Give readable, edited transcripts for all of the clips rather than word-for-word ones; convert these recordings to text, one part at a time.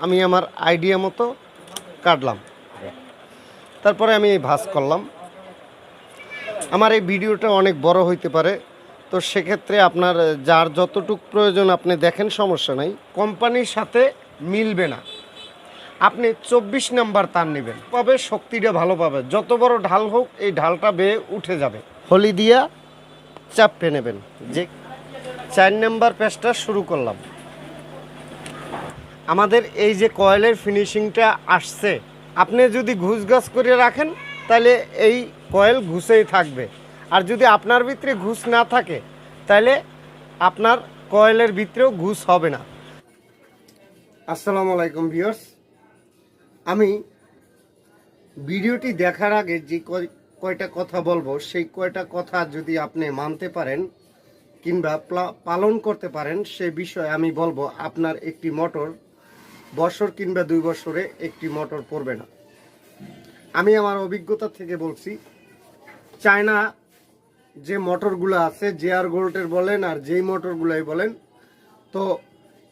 আমি আমার আইডিয়া মতো কাটলাম, তারপরে আমি এই ভাঁজ করলাম। আমার এই ভিডিওটা অনেক বড় হইতে পারে, তো সেক্ষেত্রে আপনার যার যতটুক প্রয়োজন আপনি দেখেন, সমস্যা নাই। কোম্পানির সাথে মিলবে না, আপনি 24 নাম্বার তার নেবেন, পাবে শক্তিটা ভালো পাবে। যত বড় ঢাল হোক এই ঢালটা বেয়ে উঠে যাবে। হলি দিয়া চাপে নেবেন। যে 4 নাম্বার পেজটা শুরু করলাম। আমাদের এই যে কয়েলের ফিনিশিংটা আসছে, আপনি যদি ঘুষ গাছ করে রাখেন তাহলে এই কয়েল ঘুষেই থাকবে, আর যদি আপনার ভিতরে ঘুষ না থাকে তাহলে আপনার কয়েলের ভিতরেও ঘুষ হবে না। আসসালামু আলাইকুম ভিউয়ার্স, আমি ভিডিওটি দেখার আগে যে কয়টা কথা বলবো, সেই কয়টা কথা যদি আপনি মানতে পারেন কিংবা পালন করতে পারেন, সে বিষয়ে আমি বলবো আপনার একটি মোটর বছর কিংবা 2 বছরে একটি মোটর পড়বে না। আমি আমার অভিজ্ঞতা থেকে বলছি, চায়না যে মোটরগুলো আছে, জেআর গোল্ডের বলেন আর যেই মোটরগুলোই বলেন, তো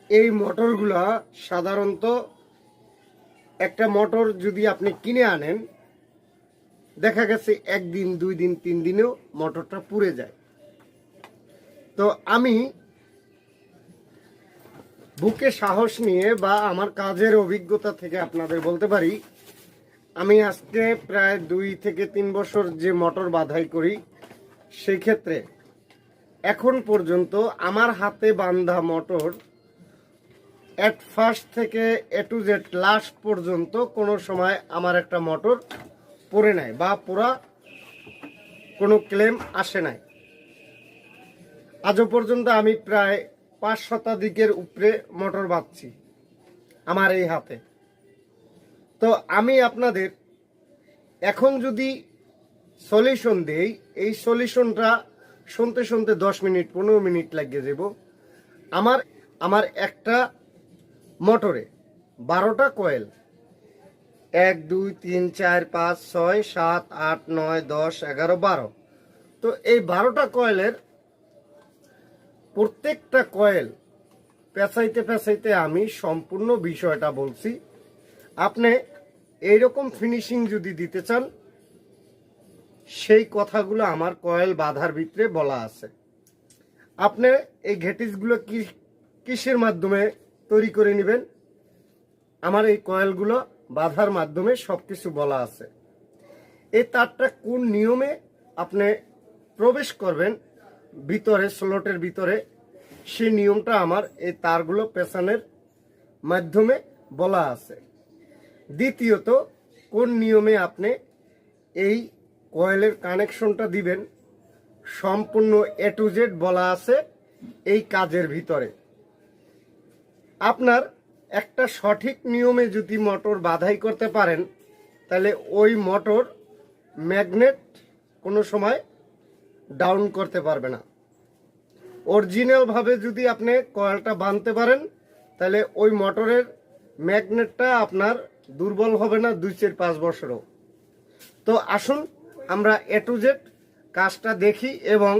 এই মোটরগুলো সাধারণত একটা মোটর যদি আপনি কিনে আনেন, দেখা গেছে 1 দিন 2 দিন 3 দিনেও মোটরটা পুড়ে যায়। তো আমি বুকে সাহস নিয়ে বা আমার কাজের অভিজ্ঞতা থেকে আপনাদের বলতে পারি, আমি আজকে প্রায় 2 থেকে 3 বছর যে মোটর বাঁধাই করি, সেই ক্ষেত্রে এখন পর্যন্ত আমার হাতে বাঁধা মোটর এট ফার্স্ট থেকে এ টু জেড লাস্ট পর্যন্ত কোনো সময় আমার একটা মোটর পড়ে নাই বা পুরা কোনো ক্লেম আসে নাই। আজও পর্যন্ত আমি প্রায় 5 শতাধিকের উপরে মোটর বাঁধছি আমার এই হাতে। তো আমি আপনাদের এখন যদি সলিউশন দেই, এই সলিউশনটা শুনতে শুনতে 10 মিনিট 15 মিনিট লাগিয়ে যাব। আমার একটা মোটরে 12টা কয়েল, 1 2 3 4 5 6 7 8 9 10 11 12। তো এই 12টা কয়েলের প্রত্যেকটা কয়েল পেঁচাইতে পেঁচাইতে আমি সম্পূর্ণ বিষয়টা বলছি। আপনি এইরকম ফিনিশিং যদি দিতে চান, সেই কথাগুলো আমার কয়েল বাঁধার ভিতরে বলা আছে। আপনি এই ঘেটিসগুলো কিসের মাধ্যমে তৈরি করে নেবেন, আমার এই কয়েলগুলো বাঁধার মাধ্যমে সবকিছু বলা আছে। এই তারটা কোন নিয়মে আপনি প্রবেশ করবেন ভিতরে, স্লটের ভিতরে, সেই নিয়মটা আমার এই তারগুলো পেছানোর মাধ্যমে বলা আছে। দ্বিতীয়ত, কোন নিয়মে আপনি এই কয়েলের কানেকশনটা দিবেন, সম্পূর্ণ এ টু জেড বলা আছে এই কাজের ভিতরে। আপনার একটা সঠিক নিয়মে যদি মোটর বাঁধাই করতে পারেন, তাহলে ওই মোটর ম্যাগনেট কোনো সময় ডাউন করতে পারবে না। অরিজিনালভাবে যদি আপনি কয়েলটা বাঁধতে পারেন, তাহলে ওই মোটরের ম্যাগনেটটা আপনার দুর্বল হবে না 2 4 5 বছরও। তো আসুন আমরা এ টু জেড কাজটা দেখি, এবং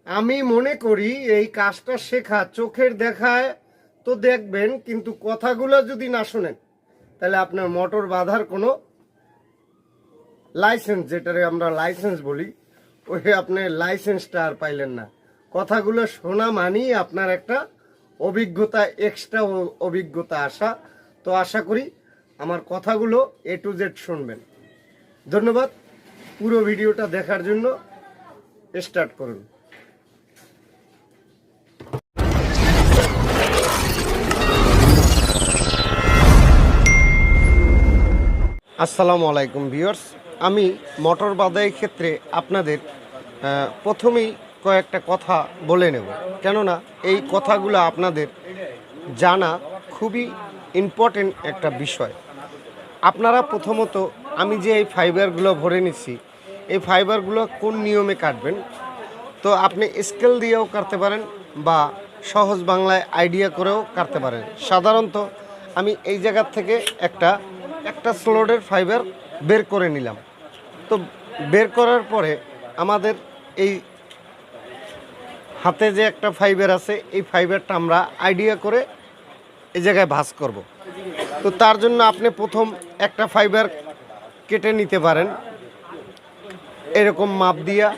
আমি মনে করি এই কাজটা শেখা চোখের দেখায় তো দেখবেন, কিন্তু কথাগুলো যদি না শুনেন তাহলে আপনার মোটর বাঁধার কোনো লাইসেন্স, যেটারে আমরা লাইসেন্স বলি, ওই আপনি লাইসেন্সটা আর পাইলেন না। কথাগুলো শোনা মানেই আপনার একটা অভিজ্ঞতা, এক্সট্রা অভিজ্ঞতা আসা। তো আশা করি আমার কথাগুলো এ টু জেড শুনবেন। ধন্যবাদ। পুরো ভিডিওটা দেখার জন্য স্টার্ট করুন। আসসালামু আলাইকুম ভিউয়ার্স, আমি মোটর বাঁধাই ক্ষেত্রে আপনাদের প্রথমেই কয়েকটা কথা বলে নেব, কেননা এই কথাগুলো আপনাদের জানা খুবই ইম্পর্টেন্ট একটা বিষয়। আপনারা প্রথমত, আমি যে এই ফাইবারগুলো ভরে নিচ্ছি, এই ফাইবারগুলো কোন নিয়মে কাটবেন, তো আপনি স্কেল দিয়েও কাটতে পারেন বা সহজ বাংলায় আইডিয়া করেও কাটতে পারেন। সাধারণত আমি এই জায়গার থেকে একটা স্লোডের ফাইবার বের করে নিলাম। তো বের করার পরে আমাদের এই হাতে যে একটা ফাইবার আছে, এই ফাইবারটা আমরা আইডিয়া করে এই জায়গায় ভাঁজ করব। তো তার জন্য আপনি প্রথম একটা ফাইবার কেটে নিতে পারেন, এরকম মাপ দিয়া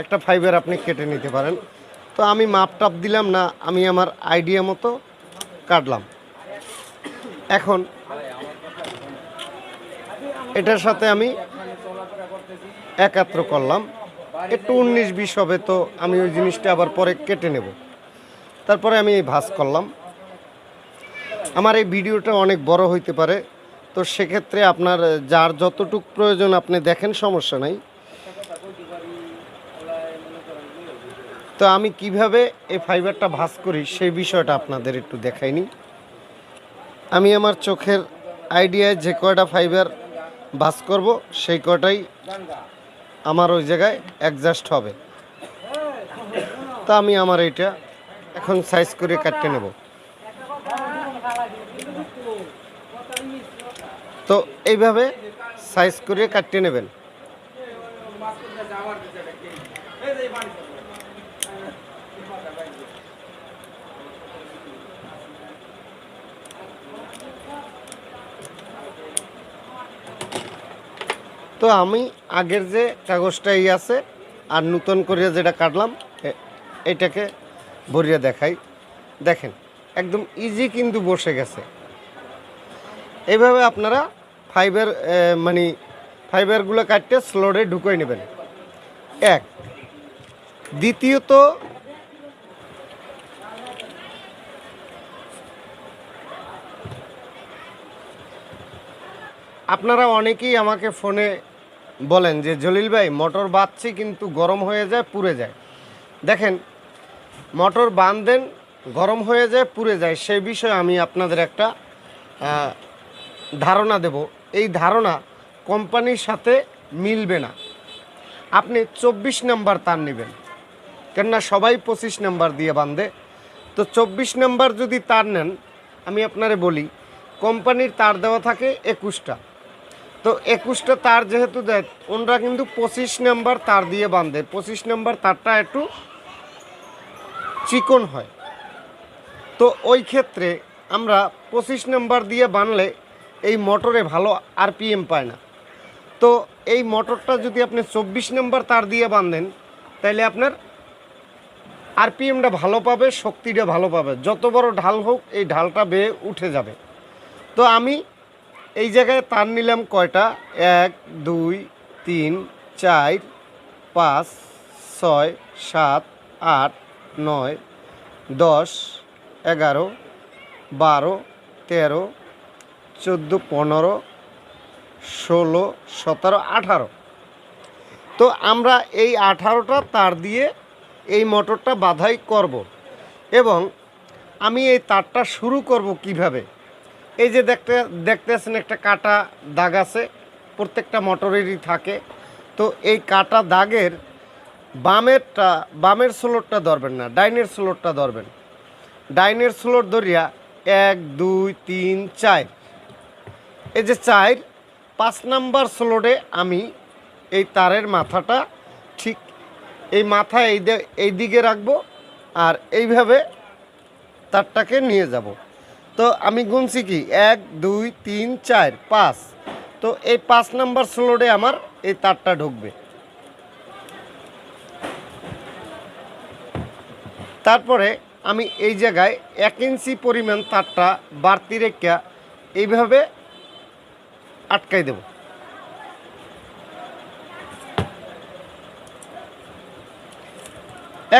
একটা ফাইবার আপনি কেটে নিতে পারেন। তো আমি মাপ টাপ দিলাম না, আমি আমার আইডিয়া মতো কাটলাম। এখন এটার সাথে আমি একাত্র করলাম, একটু 19-20 হবে, তো আমি ওই জিনিসটা আবার পরে কেটে নেব। তারপরে আমি এই ভাঁজ করলাম। আমার এই ভিডিওটা অনেক বড় হইতে পারে, তো সেক্ষেত্রে আপনার যার যতটুক প্রয়োজন আপনি দেখেন, সমস্যা নাই। তো আমি কিভাবে এই ফাইবারটা ভাঁজ করি সেই বিষয়টা আপনাদের একটু দেখাইনি। আমি আমার চোখের আইডিয়ায় যে কয়টা ফাইবার ভাঁজ করব সেই কয়টাই আমার ওই জায়গায় অ্যাডজাস্ট হবে। তা আমি আমার এইটা এখন সাইজ করে কাটতে নেব। তো এইভাবে সাইজ করে কাটতে নেবেন। তো আমি আগের যে কাগজটাই আছে আর নতুন করে যেটা কাটলাম এটাকে ভরিয়ে দেখাই। দেখেন একদম ইজি কিন্তু বসে গেছে। এইভাবে আপনারা ফাইবারগুলো কাটতে স্লোডে ঢুকিয়ে নেবেন। এক, দ্বিতীয়ত আপনারা অনেকেই আমাকে ফোনে বলেন যে জলিল ভাই মোটর বাঁধছি কিন্তু গরম হয়ে যায়, পুড়ে যায়। দেখেন, মোটর বাঁধেন, গরম হয়ে যায়, পুড়ে যায়, সেই বিষয়ে আমি আপনাদের একটা ধারণা দেব। এই ধারণা কোম্পানির সাথে মিলবে না। আপনি 24 নাম্বার তার নেবেন, কেননা সবাই 25 নাম্বার দিয়ে বাঁধে। তো 24 নাম্বার যদি তার নেন, আমি আপনারে বলি কোম্পানির তার দেওয়া থাকে 21টা। তো 21টা তার যেহেতু দেয়, ওনারা কিন্তু 25 নাম্বার তার দিয়ে বাঁধে। 25 নাম্বার তারটা একটু চিকন হয়। তো ওই ক্ষেত্রে আমরা 25 নাম্বার দিয়ে বানলে এই মোটরে ভালো আরপিএম পায় না। তো এই মোটরটা যদি আপনি 24 নাম্বার তার দিয়ে বাঁধেন, তাহলে আপনার আরপিএমটা ভালো পাবে, শক্তিটা ভালো পাবে। যত বড় ঢাল হোক এই ঢালটা বেয়ে উঠে যাবে। তো আমি এই জায়গায় তার নিলাম কয়টা, 1 2 3 4 5 6 7 8 9 10 11 12 13 14 15 16 17 18। তো আমরা এই 18টা তার দিয়ে এই মোটরটা বাঁধাই করব। এবং আমি এই তারটা শুরু করব কিভাবে। এই যে দেখতেছেন একটা কাটা দাগ আছে, প্রত্যেকটা মোটরেরই থাকে। তো এই কাটা দাগের বামের স্লোটটা ধরবেন না, ডাইনের স্লোটটা ধরবেন। ডাইনের স্লোট ধরিয়া 1 2 3 4, এই যে 4 5 নাম্বার স্লোটে আমি এই তারের মাথাটা ঠিক এই মাথা এই দিকে রাখবো, আর এইভাবে তারটাকে নিয়ে যাব। তো আমি গুনছি কি 1 2 3 4 5। তো এই 5 নাম্বার স্লোটে আমার এই তারটা ঢুকবে। তারপরে আমি এই জায়গায় 1 ইঞ্চি পরিমাণ তারটা বাড়তি রেখা এইভাবে আটকাই দেব।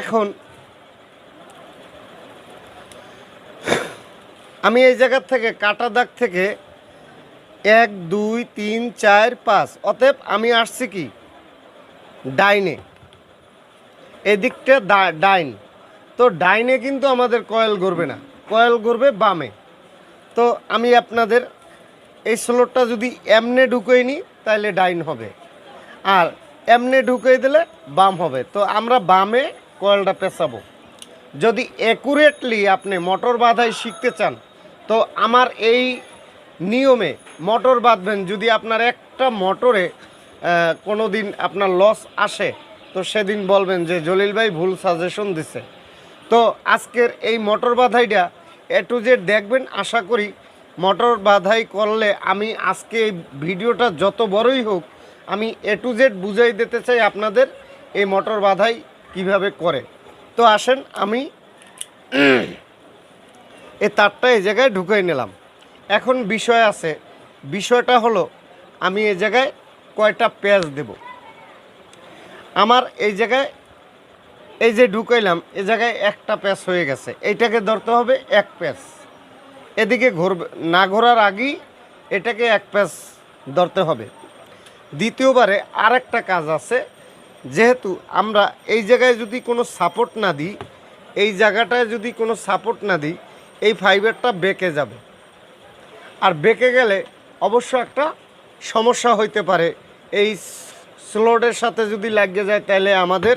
এখন আমি এই জায়গার থেকে কাটা দাগ থেকে 1 2 3 4 5, অতএব আমি আসছি কি ডাইনে, এদিকটা ডাইন। তো ডাইনে কিন্তু আমাদের কয়েল ঘুরবে না, কয়েল ঘুরবে বামে। তো আমি আপনাদের এই স্লোটটা যদি এমনে ঢুকিয়ে নিই তাহলে ডাইন হবে, আর এমনে ঢুকিয়ে দিলে বাম হবে। তো আমরা বামে কয়েলটা পেঁচাবো। যদি অ্যাকুরেটলি আপনি মোটর বাঁধাই শিখতে চান, তো আমার এই নিয়মে মোটর বাঁধবেন। যদি আপনার একটা মোটরে কোনো দিন আপনার লস আসে, তো সেদিন বলবেন যে জলিল ভাই ভুল সাজেশন দিছে। তো আজকের এই মোটর বাঁধাইটা A to Z দেখবেন, আশা করি মোটর বাঁধাই করলে আমি আজকে এই ভিডিওটা যত বড়ই হোক আমি A to Z বুঝাই দিতে চাই আপনাদের এই মোটর বাঁধাই কিভাবে করে। তো আসেন আমি এই তারটা এই জায়গায় ঢুকাই নিলাম। এখন বিষয় আছে, বিষয়টা হলো আমি এই জায়গায় কয়টা পেঁয়াজ দেব। আমার এই জায়গায় এই যে ঢুকাইলাম এই জায়গায় একটা পেঁয়াজ হয়ে গেছে, এইটাকে ধরতে হবে এক পেঁয়াজ। এদিকে ঘুরবে না, ঘোরার আগেই এটাকে এক পেঁয়াজ ধরতে হবে। দ্বিতীয়বারে আরেকটা কাজ আছে, যেহেতু আমরা এই জায়গায় যদি কোনো সাপোর্ট না দিই, এই জায়গাটায় যদি কোনো সাপোর্ট না দিই, এই ফাইবারটা বেঁকে যাবে। আর বেঁকে গেলে অবশ্য একটা সমস্যা হইতে পারে, এই স্লোডের সাথে যদি লাগিয়ে যায় তাহলে আমাদের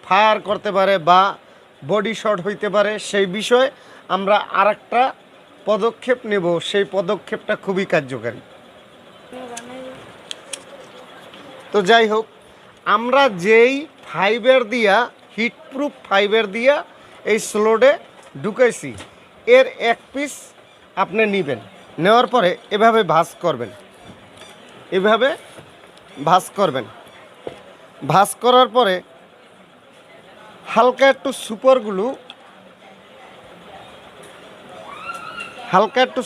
ফায়ার করতে পারে বা বডি শর্ট হইতে পারে। সেই বিষয়ে আমরা আরেকটা পদক্ষেপ নেব, সেই পদক্ষেপটা খুবই কার্যকারী। তো যাই হোক, আমরা যেই ফাইবার দিয়া হিটপ্রুফ ফাইবার দিয়া এই স্লোডে ঢুকাইছি, এর এক পিস আপনি নেবেন। নেওয়ার পরে এভাবে ভাঁজ করবেন, এভাবে ভাঁজ করবেন। ভাঁজ করার পরে হালকা একটু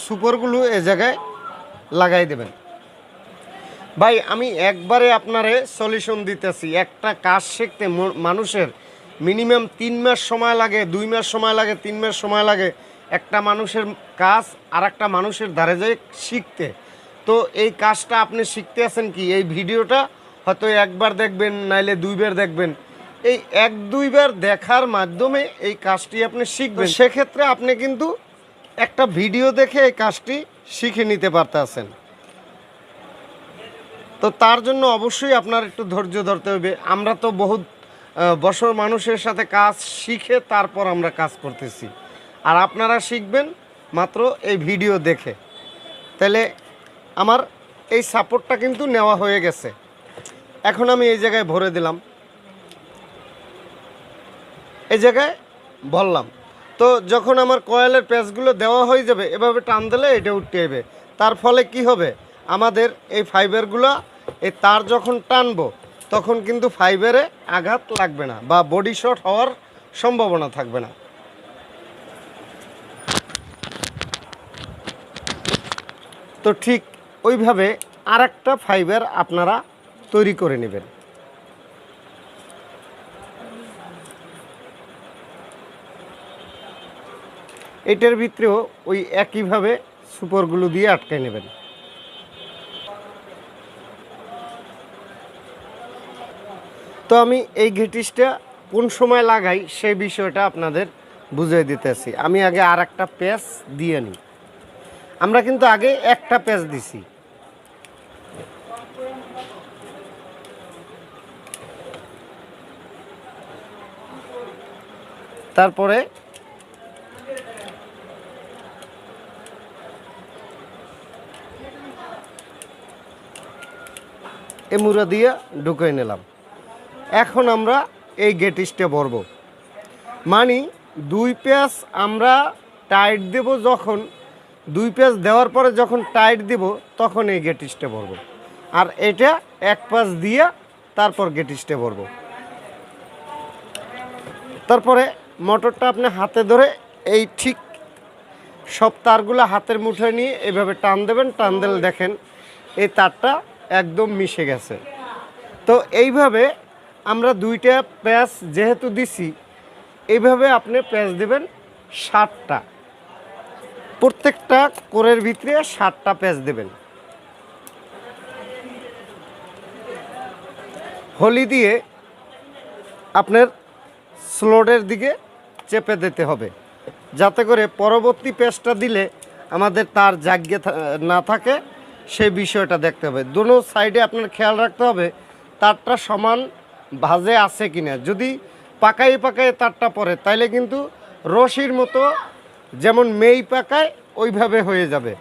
সুপারগুলো এ জায়গায় লাগাই দেবেন। ভাই আমি একবারে আপনারে সলিউশন দিতেছি। একটা কাজ শিখতে মানুষের মিনিমাম 3 মাস সময় লাগে, 2 মাস সময় লাগে, 3 মাস সময় লাগে একটা মানুষের কাজ আর একটা মানুষের ধারে যায় শিখতে। তো এই কাজটা আপনি শিখতে আছেন কি, এই ভিডিওটা হয়তো একবার দেখবেন, নাইলে 2 বার দেখবেন। এই 1-2 বার দেখার মাধ্যমে এই কাজটি আপনি শিখবেন। সেক্ষেত্রে আপনি কিন্তু একটা ভিডিও দেখে এই কাজটি শিখে নিতে পারতেছেন। তো তার জন্য অবশ্যই আপনার একটু ধৈর্য ধরতে হবে। আমরা তো বহুত বছর মানুষের সাথে কাজ শিখে তারপর আমরা কাজ করতেছি, আর আপনারা শিখবেন মাত্র এই ভিডিও দেখে। তাহলে আমার এই সাপোর্টটা কিন্তু নেওয়া হয়ে গেছে। এখন আমি এই জায়গায় ভরে দিলাম, এই জায়গায় ভরলাম। তো যখন আমার কয়েলের প্যাচগুলো দেওয়া হয়ে যাবে, এভাবে টান দিলে এটা উঠতে যাবে। তার ফলে কি হবে, আমাদের এই ফাইবারগুলো এই তার যখন টানবো তখন কিন্তু ফাইবারে আঘাত লাগবে না বা বডি শর্ট হওয়ার সম্ভাবনা থাকবে না। তো ঠিক ওইভাবে আরেকটা ফাইবার আপনারা তৈরি করে নেবেন। এটার ভিতরেও ওই একইভাবে সুপারগুলো দিয়ে আটকে নেবেন। তো আমি এই ঘেটিসটা কোন সময় লাগাই সেই বিষয়টা আপনাদের বুঝিয়ে দিতেছি। আমি আগে আর একটা প্যাচ দিয়ে নিই। আমরা কিন্তু আগে একটা প্যাচ দিছি, তারপরে মুড়া দিয়ে ঢুকিয়ে নিলাম। এখন আমরা এই গেটিসটা ভরব, মানে 2 প্যাচ আমরা টাইট দেব। যখন 2 প্যাচ দেওয়ার পরে যখন টাইট দেব তখন এই গেটিসটা ভরব, আর এটা 1 প্যাচ দিয়ে তারপর গেটিসটা ভরব। তারপরে মোটরটা আপনি হাতে ধরে এই ঠিক সব তারগুলো হাতের মুঠোয় নিয়ে এভাবে টান দেবেন। টান দিলে দেখেন এই তারটা একদম মিশে গেছে। তো এইভাবে আমরা 2টা প্যাচ যেহেতু দিছি, এইভাবে আপনি প্যাচ দেবেন 60টা। প্রত্যেকটা কোরের ভিতরে 60টা প্যাচ দেবেন। হলি দিয়ে আপনার স্লোডের দিকে চেপে দিতে হবে, যাতে করে পরবর্তী প্যাচটা দিলে আমাদের তার জাগিয়ে না থাকে, সেই বিষয়টা দেখতে হবে। দোনো সাইডে আপনার খেয়াল রাখতে হবে তারটা সমান ভাঁজে আছে কিনা। যদি পাকায় তারটা পড়ে তাইলে কিন্তু রশির মতো যেমন মেই পাকায় ওইভাবে হয়ে যাবে।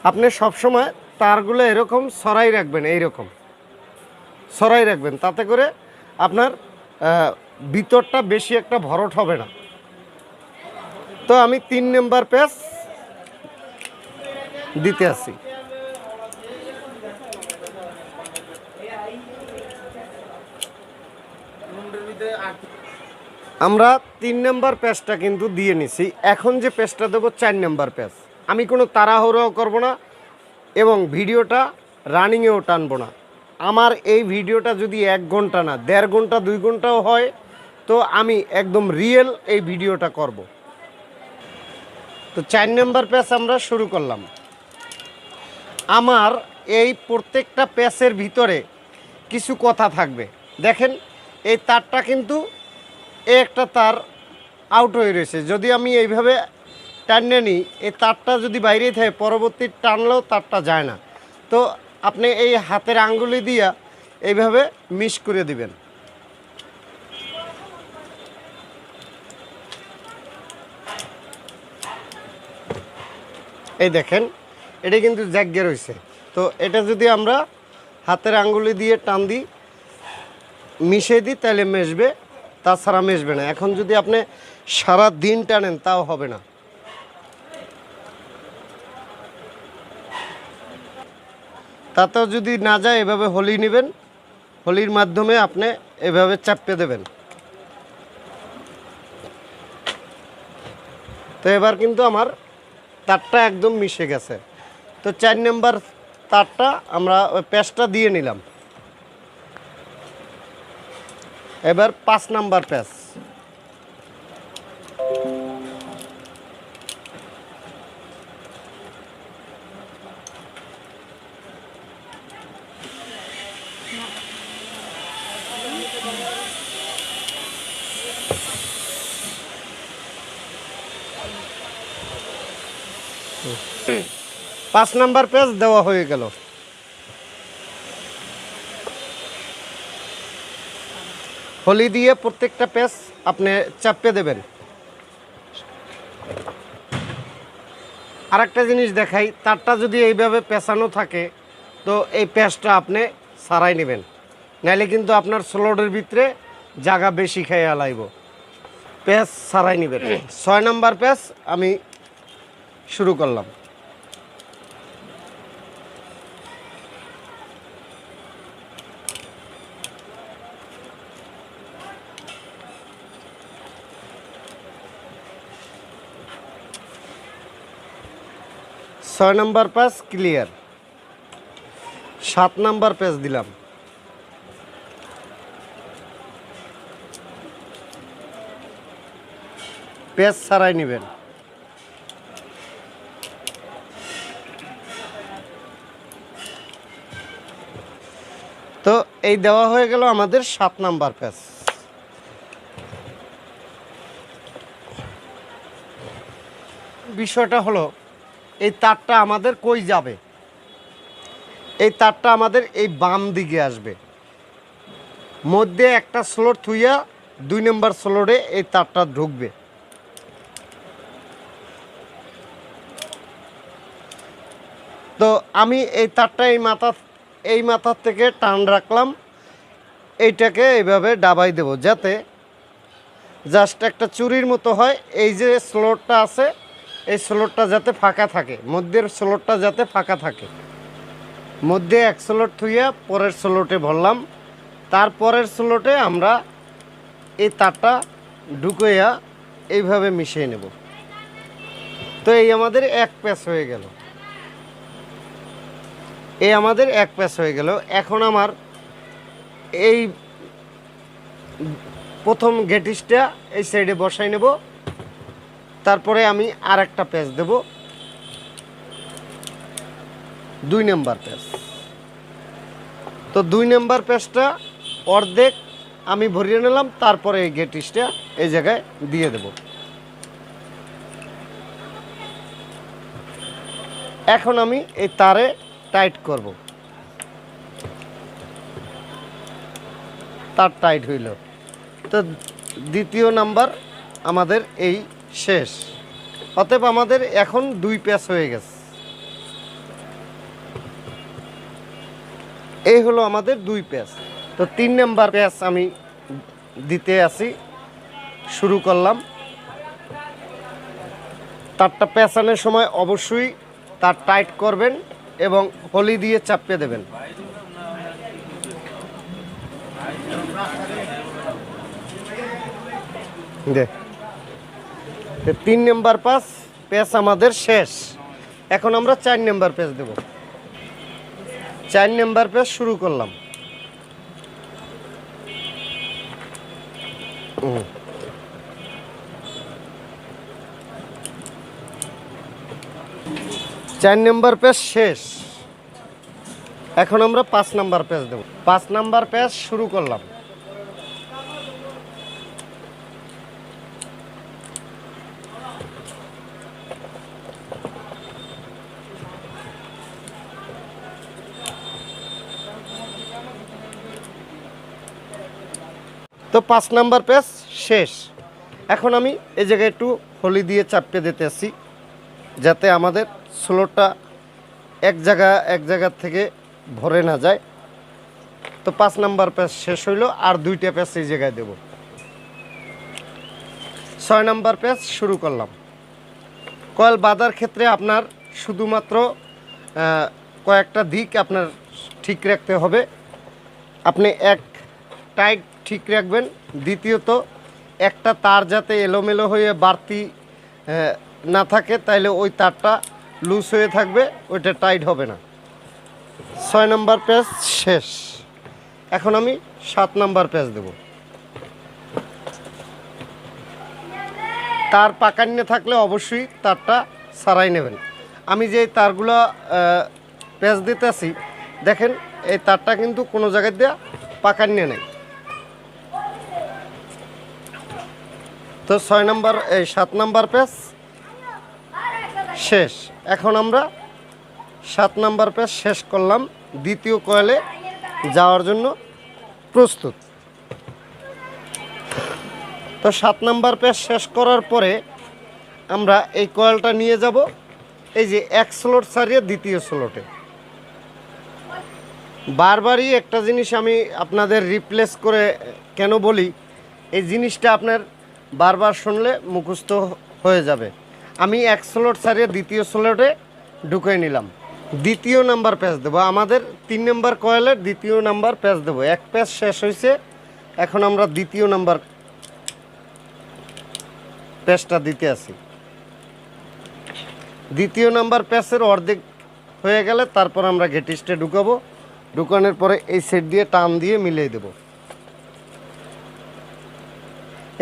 আপনি সবসময় তারগুলো এরকম সরাই রাখবেন, এইরকম সরাই রাখবেন, তাতে করে আপনার ভিতরটা বেশি একটা ভরট হবে না। তো আমি 3 নম্বর প্যাচ দিতে আসি। আমরা 3 নম্বর পেজটা কিন্তু দিয়ে নিছি। এখন যে পেজটা দেবো 4 নম্বর পেজ। আমি কোনো তাড়াহুড়ো করব না এবং ভিডিওটা রানিংয়েও টানবো না। আমার এই ভিডিওটা যদি 1 ঘন্টা না 1.5 ঘন্টা 2 ঘন্টাও হয়, তো আমি একদম রিয়েল এই ভিডিওটা করব। তো 4 নম্বর পেজ আমরা শুরু করলাম। আমার এই প্রত্যেকটা পেজের ভিতরে কিছু কথা থাকবে। দেখেন এই তারটা কিন্তু একটা তার আউট হয়ে রয়েছে। যদি আমি এইভাবে টানে নিই, এই তারটা যদি বাইরে থাকে পরবর্তী টানলেও তারটা যায় না। তো আপনি এই হাতের আঙ্গুলি দিয়া এইভাবে মিশ করে দিবেন। এই দেখেন এটা কিন্তু জ্যাগে রয়েছে। তো এটা যদি আমরা হাতের আঙ্গুলি দিয়ে টান দিই, মিশিয়ে দিই, তাহলে মেশবে, তাছাড়া মেশবে না। এখন যদি আপনি সারা দিন টানেন তাও হবে না। তাতেও যদি না যায় এভাবে হলি নেবেন, হলির মাধ্যমে আপনি এভাবে চাপে দেবেন। তো এবার কিন্তু আমার তারটা একদম মিশে গেছে। তো 4 নম্বর তারটা আমরা ওই পেজটা দিয়ে নিলাম। এবার 5 নম্বর পেজ। পাঁচ নাম্বার পেজ দেওয়া হয়ে গেল। হলি দিয়ে প্রত্যেকটা পেজ আপনি চাপে দেবেন। আরেকটা জিনিস দেখাই, তারটা যদি এইভাবে পেঁচানো থাকে তো এই পেজটা আপনি সারাই নেবেন, নাইলে কিন্তু আপনার স্লটের ভিতরে জায়গা বেশি খেয়ে আলাইব। পেজ সারাই নেবেন। 6 নম্বর পেজ আমি শুরু করলাম। ছয় নম্বর পেজ ক্লিয়ার। 7 নম্বর পেজ দিলাম। পেজ ছাড়াই নেবেন। তো এই দেওয়া হয়ে গেল আমাদের 7 নম্বর পেজ। বিষয়টা হলো এই তারটা আমাদের কই যাবে? এই তারটা আমাদের এই বাম দিকে আসবে। মধ্যে একটা স্লট থুইয়া 2 নম্বর স্লটে এই তারটা ঢুকবে। তো আমি এই তারটা এই মাথার থেকে টান রাখলাম, এইটাকে এইভাবে ডাবাই দেব যাতে জাস্ট একটা চুরির মতো হয়। এই যে স্লটটা আছে এই স্লটটা যাতে ফাঁকা থাকে, মধ্যের স্লটটা যাতে ফাঁকা থাকে। মধ্যে এক স্লট থুইয়া পরের স্লটে ভরলাম, তারপরের স্লটে আমরা এই তারটা ঢুকাইয়া এইভাবে মিশিয়ে নেব। তো এই আমাদের এক প্যাচ হয়ে গেল। এই আমাদের এক প্যাচ হয়ে গেল। এখন আমার এই প্রথম গেটিসটা এই সাইডে বসাই নেব, তারপরে আমি আর একটা প্যাচ দেব, 2 নম্বর প্যাচ। তো 2 নম্বর প্যাচটা অর্ধেক আমি ভরিয়ে নিলাম, তারপরে এই গেটিসটা এই জায়গায় দিয়ে দেব। এখন আমি এই তারে টাইট করব। তার টাইট হইল। তো দ্বিতীয় নাম্বার আমাদের এই শেষ। অতএব আমাদের এখন 2 প্যাচ হয়ে গেছে। এই হলো আমাদের 2 প্যাচ। তো 3 নাম্বার প্যাচ আমি দিতে আসি, শুরু করলাম। তারটা পেঁচানোর সময় অবশ্যই তার টাইট করবেন এবং হলি দিয়ে চাপিয়ে দেবেন। দে 3 নম্বর পেঁচ আমাদের শেষ। এখন আমরা 4 নম্বর পেঁচ দেব। 4 নম্বর পেঁচ শুরু করলাম। চার নম্বর পেঁচ শেষ। এখন আমরা 5 নম্বর পেঁচ দেব। 5 নম্বর পেঁচ শুরু করলাম। তো 5 নম্বর পেঁচ শেষ। এখন আমি এই জায়গায় একটু হলি দিয়ে চাপিয়ে দিতেছি যাতে আমাদের স্লোটা এক জায়গা থেকে ভরে না যায়। তো 5 নম্বর পেঁচ শেষ হইল, আর 2টা পেঁচ এই জায়গায় দেব। 6 নম্বর পেঁচ শুরু করলাম। কয়েল বাঁধার ক্ষেত্রে আপনার শুধুমাত্র কয়েকটা দিক আপনার ঠিক রাখতে হবে। আপনি এক টাইট ঠিক রাখবেন, দ্বিতীয়ত একটা তার যাতে এলোমেলো হয়ে বাড়তি না থাকে, তাইলে ওই তারটা লুজ হয়ে থাকবে, ওইটা টাইট হবে না। 6 নম্বর পেঁচ শেষ। এখন আমি 7 নম্বর পেঁচ দেব। তার পাকান্নে থাকলে অবশ্যই তারটা সারাই নেবেন। আমি যে তারগুলো পেঁচ দিতেছি দেখেন, এই তারটা কিন্তু কোনো জায়গায় দিয়ে পাকান্নে নেই। তো 7 নম্বর পেঁচ শেষ। এখন আমরা 7 নম্বর পেঁচ শেষ করলাম, দ্বিতীয় কয়েলে যাওয়ার জন্য প্রস্তুত। তো 7 নম্বর পেঁচ শেষ করার পরে আমরা এই কয়েলটা নিয়ে যাব এই যে এক স্লট ছাড়িয়ে দ্বিতীয় স্লটে। বারবারই একটা জিনিস আমি আপনাদের রিপ্লেস করে কেন বলি, এই জিনিসটা আপনার বারবার শুনলে মুখস্থ হয়ে যাবে। আমি এক স্লট ছাড়িয়ে দ্বিতীয় স্লটে ঢুকে নিলাম। দ্বিতীয় নাম্বার পেঁচ দেবো, আমাদের 3 নম্বর কয়েলের দ্বিতীয় নাম্বার পেঁচ দেবো। এক পেঁচ শেষ হয়েছে, এখন আমরা দ্বিতীয় নাম্বার পেঁচটা দিতে আসি। দ্বিতীয় নাম্বার পেঁচের অর্ধেক হয়ে গেলে তারপর আমরা গেটিস্টে ঢুকাবো। ঢুকানোর পরে এই সেট দিয়ে টান দিয়ে মিলিয়ে দেব।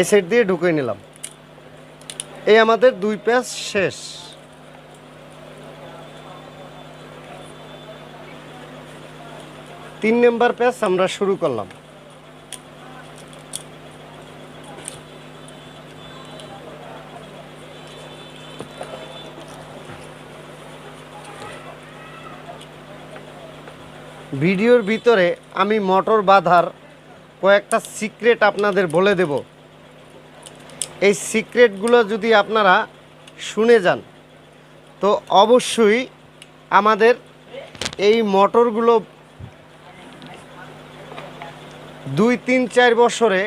এই সেট দিয়ে ঢুকিয়ে নিলাম। এই আমাদের 2 পেঁচ শেষ। তিন নম্বর পেঁচ আমরা শুরু করলাম। ভিডিওর ভিতরে আমি মোটর বাঁধার কয়েকটা সিক্রেট আপনাদের বলে দেব। এই সিক্রেটগুলো যদি আপনারা শুনে যান তো অবশ্যই আমাদের এই মোটরগুলো 2-3-4 বছরে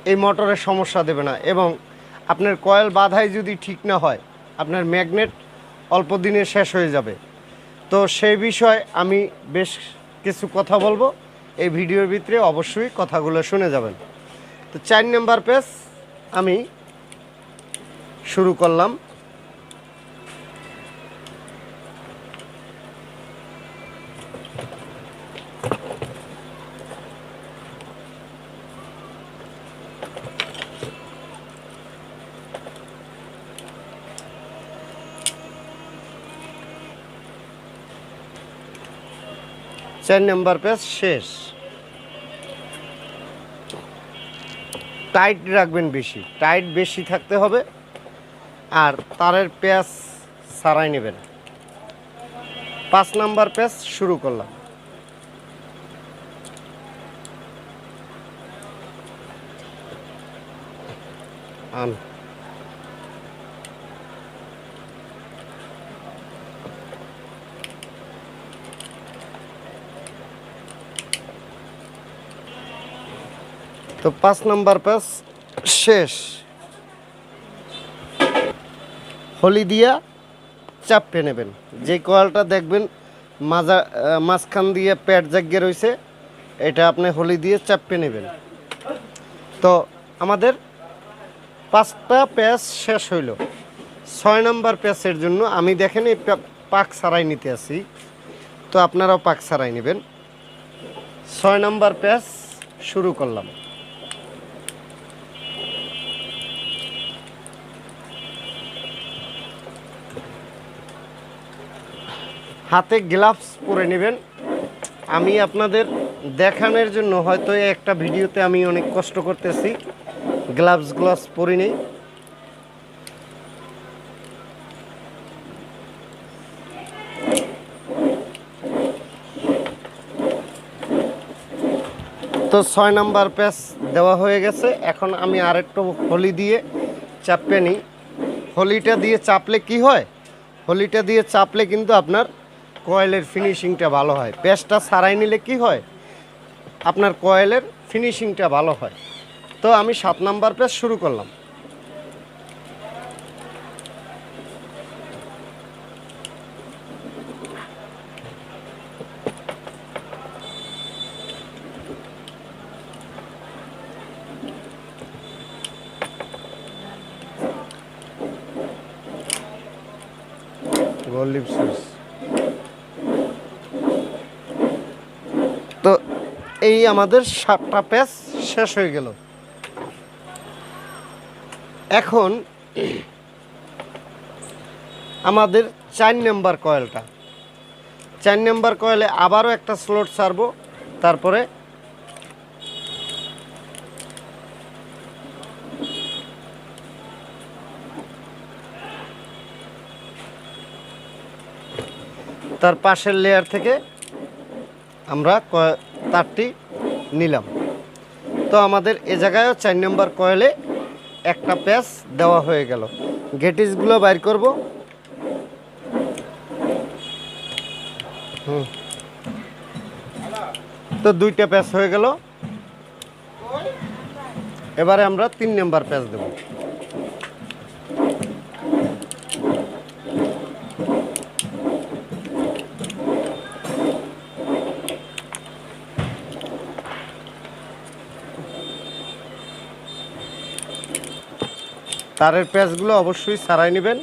এই মোটরের সমস্যা দেবে না। এবং আপনার কয়েল বাঁধাই যদি ঠিক না হয়, আপনার ম্যাগনেট অল্প দিনে শেষ হয়ে যাবে। তো সেই বিষয়ে আমি বেশ কিছু কথা বলবো, এই ভিডিওর ভিতরে অবশ্যই কথাগুলো শুনে যাবেন। তো 4 নম্বর পেঁচ আমি শুরু করলাম। চার নম্বর পেঁচ শেষ। টাইট রাখবেন, টাইট বেশি থাকতে হবে, আর তারের পেঁচ সারাই নেবেন। 5 নম্বর পেঁচ শুরু করলাম। তো 5 নম্বর পেঁচ শেষ। হলি দিয়া চাপে নেবেন। যে কয়েলটা দেখবেন মাঝখান দিয়ে প্যাড জাগিয়ে রয়েছে, এটা আপনি হলি দিয়ে চাপে নেবেন। তো আমাদের 5টা প্যাচ শেষ হইল। 6 নম্বর প্যাচের জন্য আমি দেখেন এই পাক ছাড়াই নিতে আসি, তো আপনারাও পাক ছাড়াই নেবেন। 6 নম্বর প্যাচ শুরু করলাম। হাতে গ্লাভস পরে নেবেন। আমি আপনাদের দেখানোর জন্য হয়তো একটা ভিডিওতে আমি অনেক কষ্ট করতেছি, গ্লাভস পরে নেই। তো 6 নাম্বার প্যাচ দেওয়া হয়ে গেছে। এখন আমি আরেকটু হলি দিয়ে চাপে নিই। হলিটা দিয়ে চাপলে কি হয়, হলিটা দিয়ে চাপলে কিন্তু আপনার কয়েলের ফিনিশিংটা ভালো হয়। প্যাচটা ছাড়াই নিলে কি হয়, আপনার কয়েলের ফিনিশিংটা ভালো হয়। তো আমি 7 নাম্বার প্যাচ শুরু করলাম। Gold switch. তো এই আমাদের 7টা প্যাচ শেষ হয়ে গেল। এখন আমাদের 4 নাম্বার কয়েলটা, 4 নাম্বার কয়েলে আবারও একটা স্লট ছাড়বো। তারপরে তার পাশের লেয়ার থেকে আমরা তারটি নিলাম। তো আমাদের এ জায়গায়ও 4 নম্বর কয়েলে একটা প্যাচ দেওয়া হয়ে গেল। গেটিসগুলো বাইর করব। তো 2টা প্যাচ হয়ে গেল। এবারে আমরা 3 নম্বর প্যাচ দেব। তারের প্যাচগুলো অবশ্যই ছাড়াই নেবেন।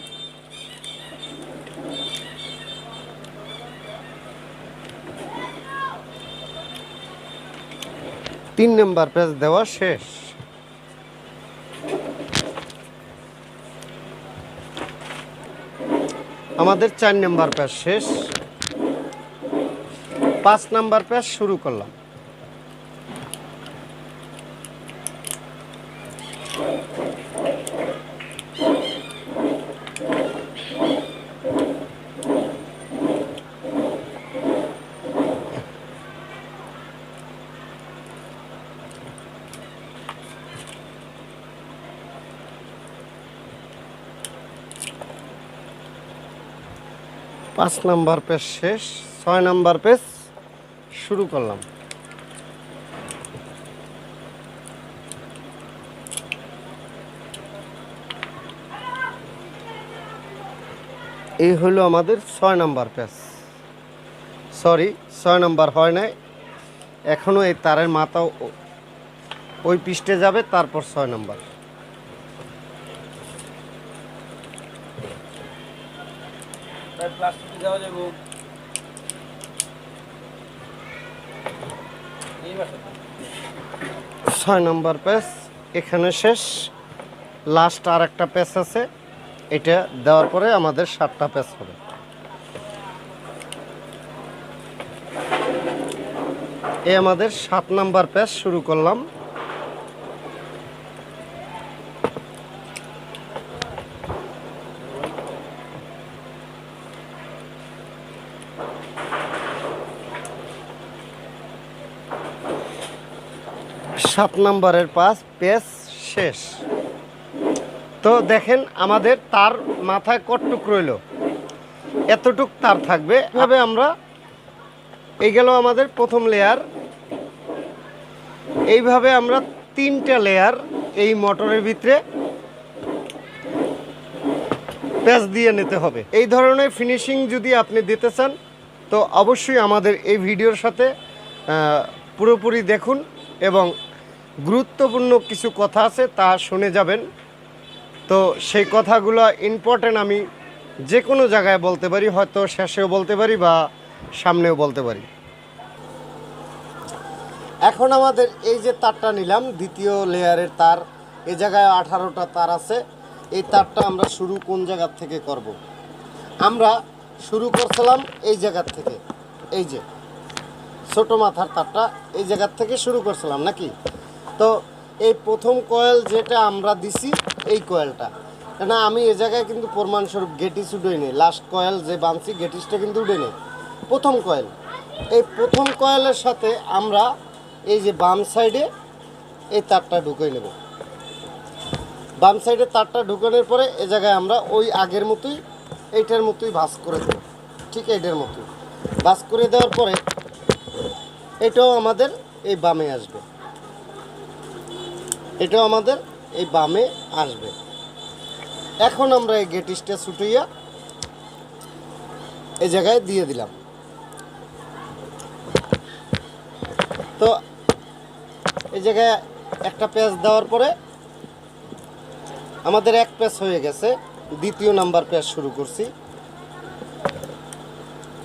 তিন নাম্বার প্যাচ দেওয়া শেষ। আমাদের 4 নাম্বার প্যাচ শেষ। 5 নাম্বার প্যাচ শুরু করলাম। পাঁচ নাম্বার পেজ শেষ। 6 নাম্বার পেজ শুরু করলাম। এই হলো আমাদের 6 নাম্বার পেজ। সরি, 6 নাম্বার হয় নাই, এখনো এই তারের মাথা ওই পৃষ্ঠে যাবে, তারপর 6 নাম্বার। ছয় নম্বর পেজ এখানে শেষ। লাস্ট আর একটা পেজ আছে, এটা দেওয়ার পরে আমাদের 7টা পেজ হবে। এই আমাদের 7 নাম্বার পেজ শুরু করলাম। সাত নাম্বারের পেজ শেষ। তো দেখেন আমাদের তার মাথায় কতটুক রইল, এতটুক তার থাকবে। এভাবে আমরা, এই গেল আমাদের প্রথম লেয়ার। এইভাবে আমরা 3টা লেয়ার এই মোটরের ভিতরে প্যাচ দিয়ে নিতে হবে। এই ধরনের ফিনিশিং যদি আপনি দিতে চান তো অবশ্যই আমাদের এই ভিডিওর সাথে পুরোপুরি দেখুন এবং গুরুত্বপূর্ণ কিছু কথা আছে তা শুনে যাবেন। তো সেই কথাগুলো ইম্পর্ট্যান্ট, আমি যে কোনো জায়গায় বলতে পারি, হয়তো শেষেও বলতে পারি বা সামনেও বলতে পারি। এখন আমাদের এই যে তারটা নিলাম, দ্বিতীয় লেয়ারের তার, এই জায়গায় 18টা তার আছে। এই তারটা আমরা শুরু কোন জায়গার থেকে করব? আমরা শুরু করছিলাম এই জায়গার থেকে, এই যে ছোট মাথার তারটা এই জায়গার থেকে শুরু করছিলাম নাকি? তো এই প্রথম কয়েল যেটা আমরা দিছি এই কয়েলটা, না আমি এ জায়গায় কিন্তু প্রমাণস্বরূপ গেটিস উঠেই নেই, লাস্ট কয়েল যে বানছি গেটিসটা কিন্তু উঠে নেই, প্রথম কয়েল। এই প্রথম কয়েলের সাথে আমরা এই যে বাম সাইডে এই তারটা ঢুকিয়ে নেব। বাম সাইডে তারটা ঢুকানোর পরে এ জায়গায় আমরা ওই আগের মতোই এইটার মতোই ভাঁজ করে দেব, ঠিক এইটার মতোই ভাঁজ করে দেওয়ার পরে এটাও আমাদের এই বামে আসবে, এটাও আমাদের এই বামে আসবে। এখন আমরা এই গেটিসটা ছুটিয়া এই জায়গায় দিয়ে দিলাম। তো এই জায়গায় একটা প্যাচ দেওয়ার পরে আমাদের এক প্যাচ হয়ে গেছে, দ্বিতীয় নাম্বার প্যাচ শুরু করছি।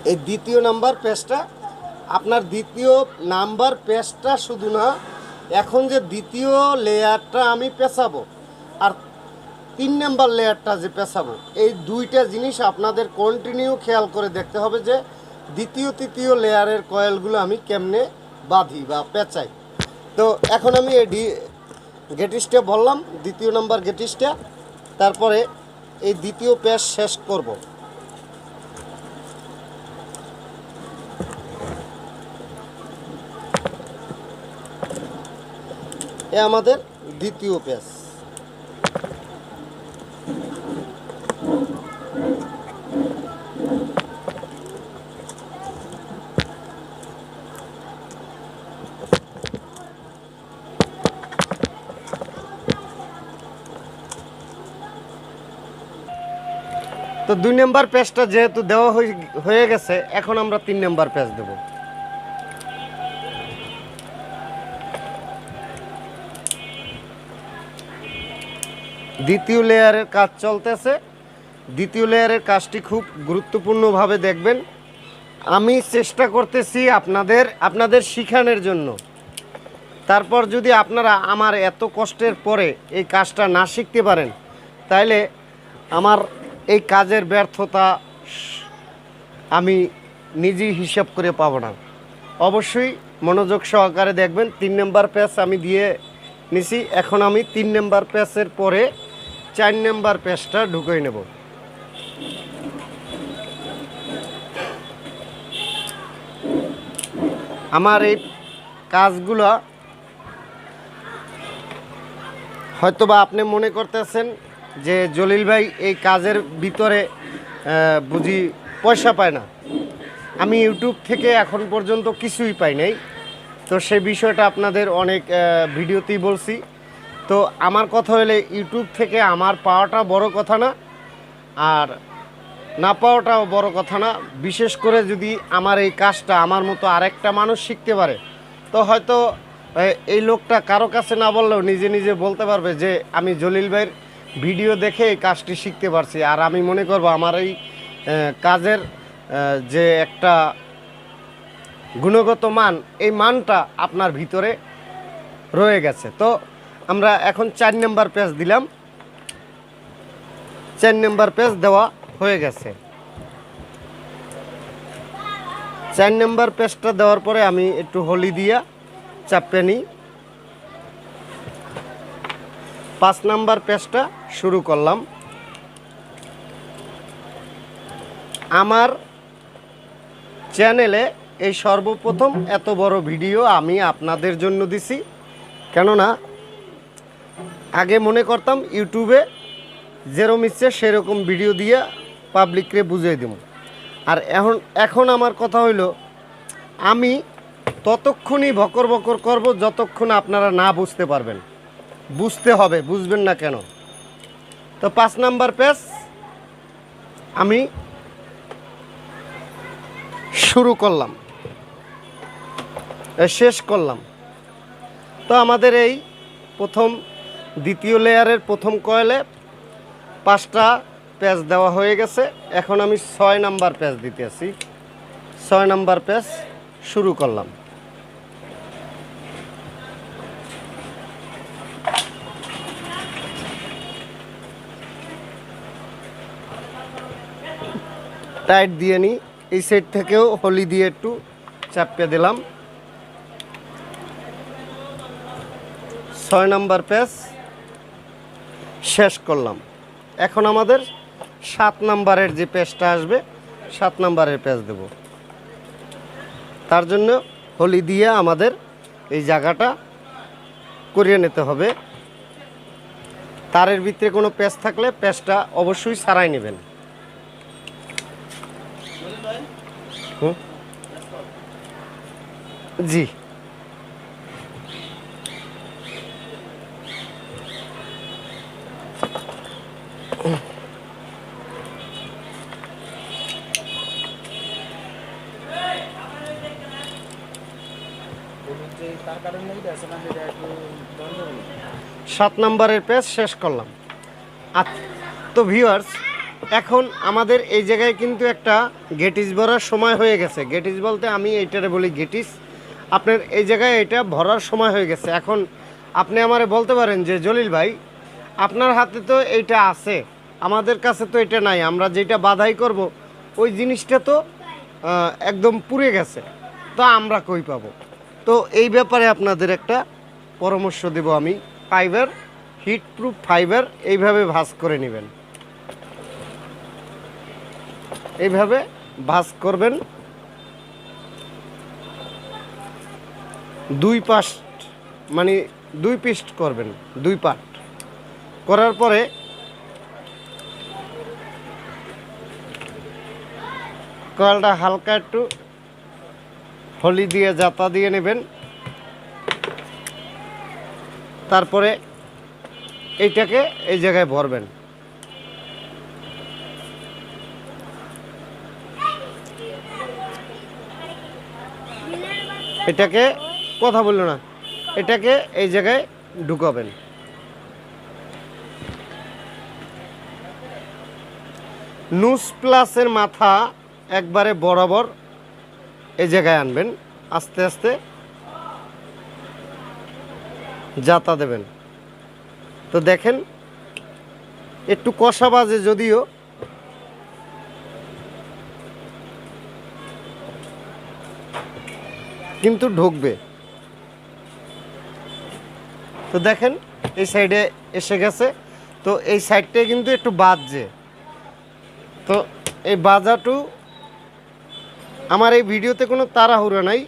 এই দ্বিতীয় নাম্বার প্যাচটা আপনার দ্বিতীয় নাম্বার প্যাচটা শুধু না, এখন যে দ্বিতীয় লেয়ারটা আমি পেঁচাবো আর 3 নাম্বার লেয়ারটা যে পেঁচাবো, এই দুইটা জিনিস আপনাদের কন্টিনিউ খেয়াল করে দেখতে হবে যে দ্বিতীয় তৃতীয় লেয়ারের কয়েলগুলো আমি কেমনে বাঁধি বা পেঁচাই। তো এখন আমি এই গেটিসটা বললাম, দ্বিতীয় নাম্বার গেটিসটা, তারপরে এই দ্বিতীয় প্যাচ শেষ করব। এ আমাদের দ্বিতীয় প্যাচ। তো 2 নাম্বার প্যাচটা যেহেতু দেওয়া হয়ে গেছে, এখন আমরা 3 নাম্বার প্যাচ দেব। দ্বিতীয় লেয়ারের কাজ চলতেছে। দ্বিতীয় লেয়ারের কাজটি খুব গুরুত্বপূর্ণভাবে দেখবেন। আমি চেষ্টা করতেছি আপনাদের শিখানোর জন্য। তারপর যদি আপনারা আমার এত কষ্টের পরে এই কাজটা না শিখতে পারেন, তাহলে আমার এই কাজের ব্যর্থতা আমি নিজেই হিসাব করে পাবো না। অবশ্যই মনোযোগ সহকারে দেখবেন। 3 নাম্বার প্যাচ আমি দিয়ে নিছি। এখন আমি 3 নাম্বার প্যাচের পরে 4 নাম্বার প্যাচটা ঢুকিয়ে নেব। আমার এই কাজগুলো হয়তোবা আপনি মনে করতেছেন যে জলিল ভাই এই কাজের ভিতরে বুঝি পয়সা পায় না। আমি ইউটিউব থেকে এখন পর্যন্ত কিছুই পাই নাই। তো সেই বিষয়টা আপনাদের অনেক ভিডিওতেই বলছি। তো আমার কথা হলে ইউটিউব থেকে আমার পাওয়াটা বড় কথা না, আর না পাওয়াটাও বড় কথা না। বিশেষ করে যদি আমার এই কাজটা আমার মতো আরেকটা মানুষ শিখতে পারে, তো হয়তো এই লোকটা কারো কাছে না বললেও নিজে নিজে বলতে পারবে যে আমি জলিল ভাইয়ের ভিডিও দেখে এই কাজটি শিখতে পারছি। আর আমি মনে করব আমার এই কাজের যে একটা গুণগত মান, এই মানটা আপনার ভিতরে রয়ে গেছে। তো আমরা এখন 4 নাম্বার প্যাচ দিলাম। 4 নাম্বার প্যাচ দেওয়া হয়ে গেছে। 4 নাম্বার প্যাচটা দেওয়ার পরে আমি একটু হলি দিয়া চাপে নিই। 5 নাম্বার প্যাচটা শুরু করলাম। আমার চ্যানেলে এই সর্বপ্রথম এত বড় ভিডিও আমি আপনাদের জন্য দিছি। কেননা আগে মনে করতাম ইউটিউবে যেরকম ইচ্ছে সেরকম ভিডিও দিয়ে পাবলিককে বুঝিয়ে দেব। আর এখন আমার কথা হইল, আমি ততক্ষণই বকর বকর করব যতক্ষণ আপনারা না বুঝতে পারবেন। বুঝতে হবে, বুঝবেন না কেন? তো 5 নাম্বার প্যাচ আমি শুরু করলাম, শেষ করলাম। তো আমাদের এই প্রথম দ্বিতীয় লেয়ারের প্রথম কয়েলে 5টা প্যাচ দেওয়া হয়ে গেছে। এখন আমি 6 নাম্বার প্যাচ দিতেছি। 6 নাম্বার প্যাচ শুরু করলাম। টাইট দিয়ে নিই। এই সাইড থেকেও হলি দিয়ে একটু চাপিয়ে দিলাম। 6 নাম্বার প্যাচ শেষ করলাম। এখন আমাদের 7 নাম্বারের যে প্যাচটা আসবে, 7 নাম্বারের প্যাচ দেব। তার জন্য হলি দিয়ে আমাদের এই জায়গাটা করিয়ে নিতে হবে। তারের ভিতরে কোনো প্যাচ থাকলে প্যাচটা অবশ্যই ছাড়াই নেবেন। জি, তার কারণ নেই আছে না, সেটা একটু বন্ধ হলো। 7 নাম্বারের প্যাচ শেষ করলাম। তো ভিউয়ার্স, এখন আমাদের এই জায়গায় কিন্তু একটা গেটিস ভরার সময় হয়ে গেছে। গেটিস বলতে আমি এইটারে বলি গেটিস। আপনার এই জায়গায় এটা ভরার সময় হয়ে গেছে। এখন আপনি আমারে বলতে পারেন যে জলিল ভাই, আপনার হাতে তো এইটা আছে, আমাদের কাছে তো এটা নাই, আমরা যেটা বাধাই করব ওই জিনিসটা তো একদম পুড়ে গেছে, তো আমরা কই পাবো? তো এই ব্যাপারে আপনাদের একটা পরামর্শ দেব আমি। ফাইবার, হিট প্রুফ ফাইবার এইভাবে ভাঁজ করে নেবেন। এইভাবে ভাঁজ করবেন, 2 পাশ মানে 2 পিস করবেন, 2 পার্ট করার পরে কয়েলটা হালকা একটু হলি দিয়ে জাতা দিয়ে নেবেন। তারপরে এইটাকে এই জায়গায় ভরবেন। এটাকে কথা বললো না, এটাকে এই জায়গায় ঢুকাবেন। নুস প্লাসের মাথা একবারে বরাবর এই জায়গায় আনবেন, আস্তে আস্তে জাতা দেবেন। তো দেখেন একটু কষা বাজে যদিও, কিন্তু ঢুকবে। তো দেখেন এই সাইডে এসে গেছে। তো এই সাইডটা কিন্তু একটু বাজছে। তো এই বাজাটু আমার এই ভিডিওতে কোনো তাড়াহুড়া নাই,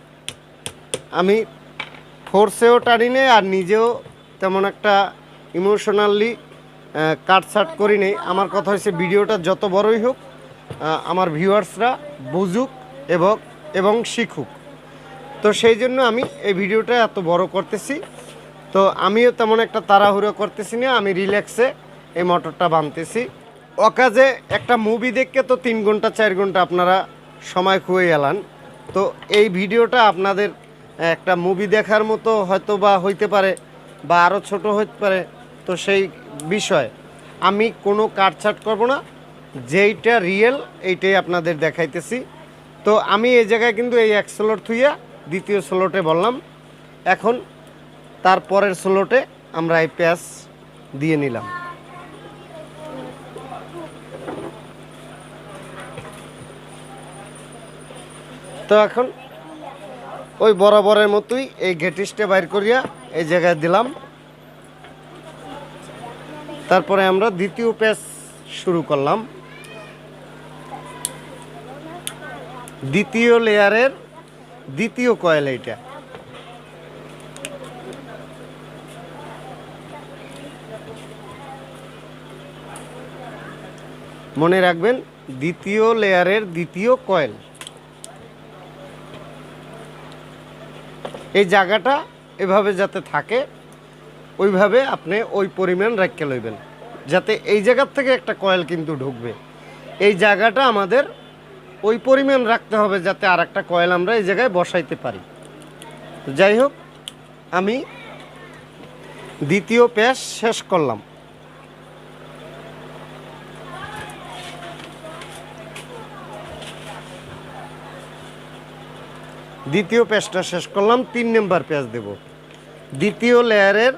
আমি ফোর্সেও টানি নেই আর নিজেও তেমন একটা ইমোশনালি কাটছাট করি নেই। আমার কথা হচ্ছে ভিডিওটা যত বড়ই হোক আমার ভিউয়ার্সরা বুঝুক এবং শিখুক। তো সেই জন্য আমি এই ভিডিওটা এত বড় করতেছি। তো আমিও তেমন একটা তাড়াহুড়ো করতেছি না, আমি রিল্যাক্সে এই মোটরটা বানতেছি। অকাজে একটা মুভি দেখতে তো 3 ঘন্টা 4 ঘন্টা আপনারা সময় খুঁয়ে এলান। তো এই ভিডিওটা আপনাদের একটা মুভি দেখার মতো হয়তো বা হইতে পারে, বা আরও ছোট হইতে পারে। তো সেই বিষয় আমি কোনো কাটছাট করব না, যেইটা রিয়েল এইটাই আপনাদের দেখাইতেছি। তো আমি এই জায়গায় কিন্তু এই 1 স্লট থুইয়া দ্বিতীয় স্লটে বললাম। এখন তারপরের স্লটে আমরা এই প্যাচ দিয়ে নিলাম। তো এখন ওই বরাবরের মতোই এই গেটিসটা বাইর করিয়া এই জায়গায় দিলাম। তারপরে আমরা দ্বিতীয় প্যাচ শুরু করলাম। দ্বিতীয় লেয়ারের দ্বিতীয় কয়েল এইটা। মনে রাখবেন, দ্বিতীয় লেয়ারের দ্বিতীয় কয়েল। এই জায়গাটা এভাবে যাতে থাকে ওইভাবে আপনি ওই পরিমাণ রাখতে লইবেন, যাতে এই জায়গার থেকে একটা কয়েল কিন্তু ঢুকবে। এই জায়গাটা আমাদের ওই পরিমাণ রাখতে হবে যাতে আর একটা কয়েল আমরা এই জায়গায় বসাইতে পারি। যাই হোক, আমি দ্বিতীয় প্যাচ শেষ করলাম। দ্বিতীয় প্যাচটা শেষ করলাম, 3 নাম্বার প্যাচ দেব। দ্বিতীয় লেয়ারের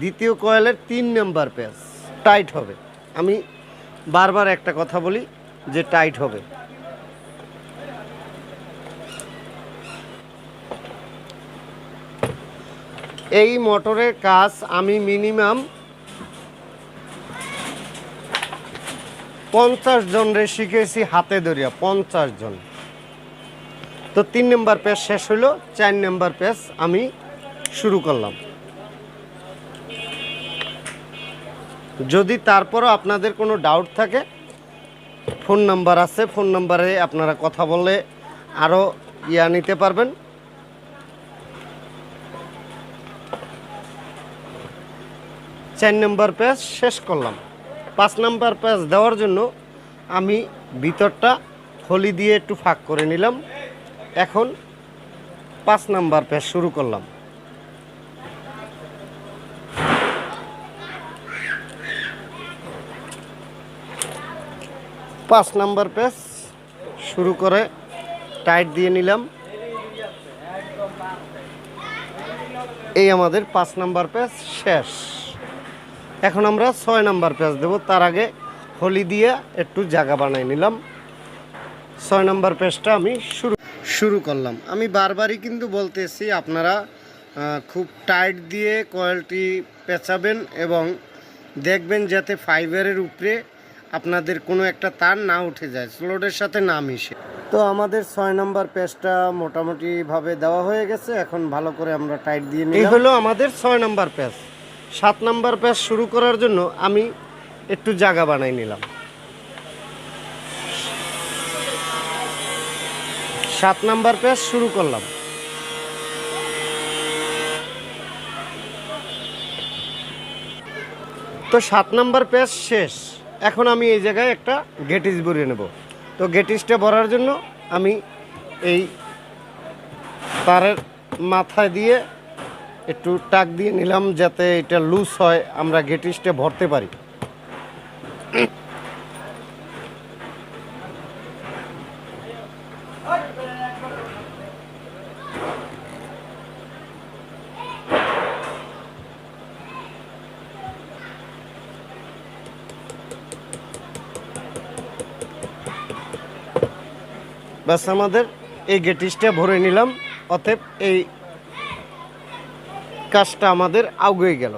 দ্বিতীয় কয়েলের 3 নাম্বার প্যাচ টাইট হবে। আমি বারবার একটা কথা বলি যে টাইট হবে। এই মোটরের কাজ আমি মিনিমাম 50 জনরে শিখেছি হাতে ধরিয়া, 50 জন। তো 3 নাম্বার প্যাচ শেষ হলো, 4 নাম্বার প্যাচ আমি শুরু করলাম। যদি তারপরও আপনাদের কোনো ডাউট থাকে, ফোন নাম্বার আছে, ফোন নাম্বারে আপনারা কথা বললে আরও নিতে পারবেন। চার নাম্বার প্যাচ শেষ করলাম। 5 নাম্বার প্যাচ দেওয়ার জন্য আমি ভিতরটা হলি দিয়ে একটু ফাঁক করে নিলাম। এখন 5 নাম্বার প্যাচ শুরু করলাম। পাঁচ নাম্বার প্যাচ শুরু করে টাইট দিয়ে নিলাম। এই আমাদের 5 নাম্বার প্যাচ শেষ। এখন আমরা 6 নাম্বার প্যাচ দেব। তার আগে হলি দিয়ে একটু জায়গা বানাই নিলাম। 6 নাম্বার প্যাচটা আমি শুরু করলাম। আমি বারবারই কিন্তু বলতেছি, আপনারা খুব টাইট দিয়ে কয়েলটি পেঁচাবেন এবং দেখবেন যাতে ফাইবারের উপরে আপনাদের কোনো একটা তার না উঠে যায়, স্লোডের সাথে না মিশে। তো আমাদের 6 নাম্বার প্যাচটা মোটামুটিভাবে দেওয়া হয়ে গেছে। এখন ভালো করে আমরা টাইট দিয়ে নিই। এই হলো আমাদের 6 নাম্বার প্যাচ। 7 নাম্বার প্যাচ শুরু করার জন্য আমি একটু জায়গা বানাই নিলাম। 7 নাম্বার প্যাচ শুরু করলাম। তো 7 নাম্বার প্যাচ শেষ। এখন আমি এই জায়গায় একটা গেটিস ভরিয়ে নেব। তো গেটিসটা ভরার জন্য আমি এই তারের মাথায় দিয়ে একটু টাক দিয়ে নিলাম যাতে এটা লুজ হয়, আমরা গেটিসটা ভরতে পারি। বাস আমাদের এই গেটিসটা ভরে নিলাম। অতএব এই কাজটা আমাদের আগুয়ে গেল।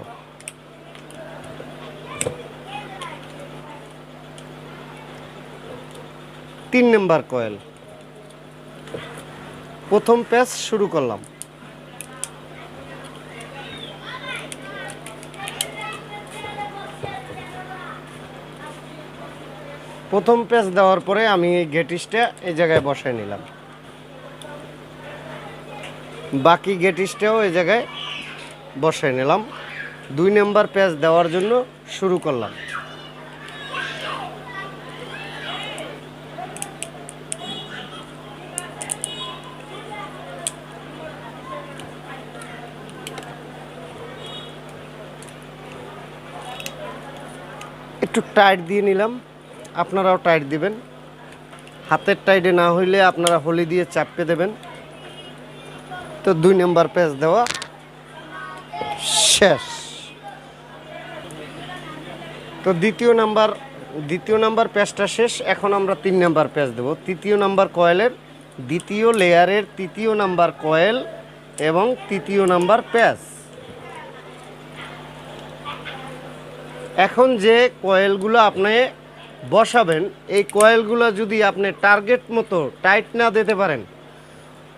3 নাম্বার কয়েল, প্রথম প্যাচ শুরু করলাম। প্রথম প্যাচ দেওয়ার পরে আমি এই গেটিসটা এই জায়গায় বসাই নিলাম। বাকি গেটিসটাও এই জায়গায় বসাই নিলাম। 2 নাম্বার প্যাচ দেওয়ার জন্য শুরু করলাম। একটু টাইট দিয়ে নিলাম, আপনারাও টাইট দিবেন। হাতের টাইটে না হইলে আপনারা হলি দিয়ে চাপতে দেবেন। তো 2 নাম্বার প্যাচ দেওয়া শেষ। তো দ্বিতীয় নাম্বার প্যাচটা শেষ। এখন আমরা 3 নাম্বার প্যাচ দেব। তৃতীয় নাম্বার কয়েলের দ্বিতীয় লেয়ারের 3য় নাম্বার কয়েল এবং 3য় নাম্বার প্যাচ। এখন যে কয়েলগুলো আপনি বসাবেন, এই কয়েলগুলো যদি আপনি টার্গেট মতো টাইট না দিতে পারেন,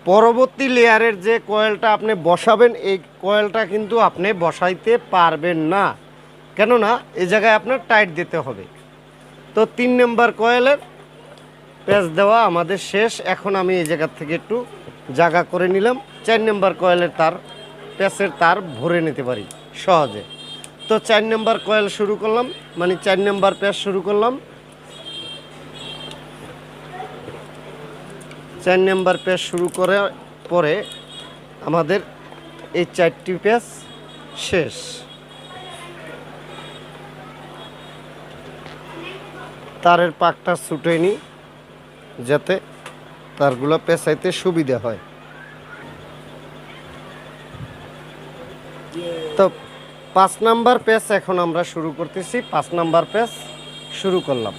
পরবর্তী লেয়ারের যে কয়েলটা আপনি বসাবেন, এই কয়েলটা কিন্তু আপনি বসাইতে পারবেন না। কেননা এই জায়গায় আপনার টাইট দিতে হবে। তো 3 নাম্বার কয়েলের প্যাচ দেওয়া আমাদের শেষ। এখন আমি এই জায়গা থেকে একটু জায়গা করে নিলাম। 4 নাম্বার কয়েলের প্যাচের তার ভরে নিতে পারি সহজে। তো 4 নাম্বার কয়েল শুরু করলাম, মানে 4 নাম্বার প্যাচ শুরু করলাম। 4 নাম্বার পেজ শুরু করে পরে আমাদের এই 4টি পেজ শেষ। তারের পাকটা ছুটে নিই যাতে তারগুলো পেঁচাইতে সুবিধা হয়। তো 5 নাম্বার পেজ এখন আমরা শুরু করতেছি। 5 নাম্বার পেজ শুরু করলাম।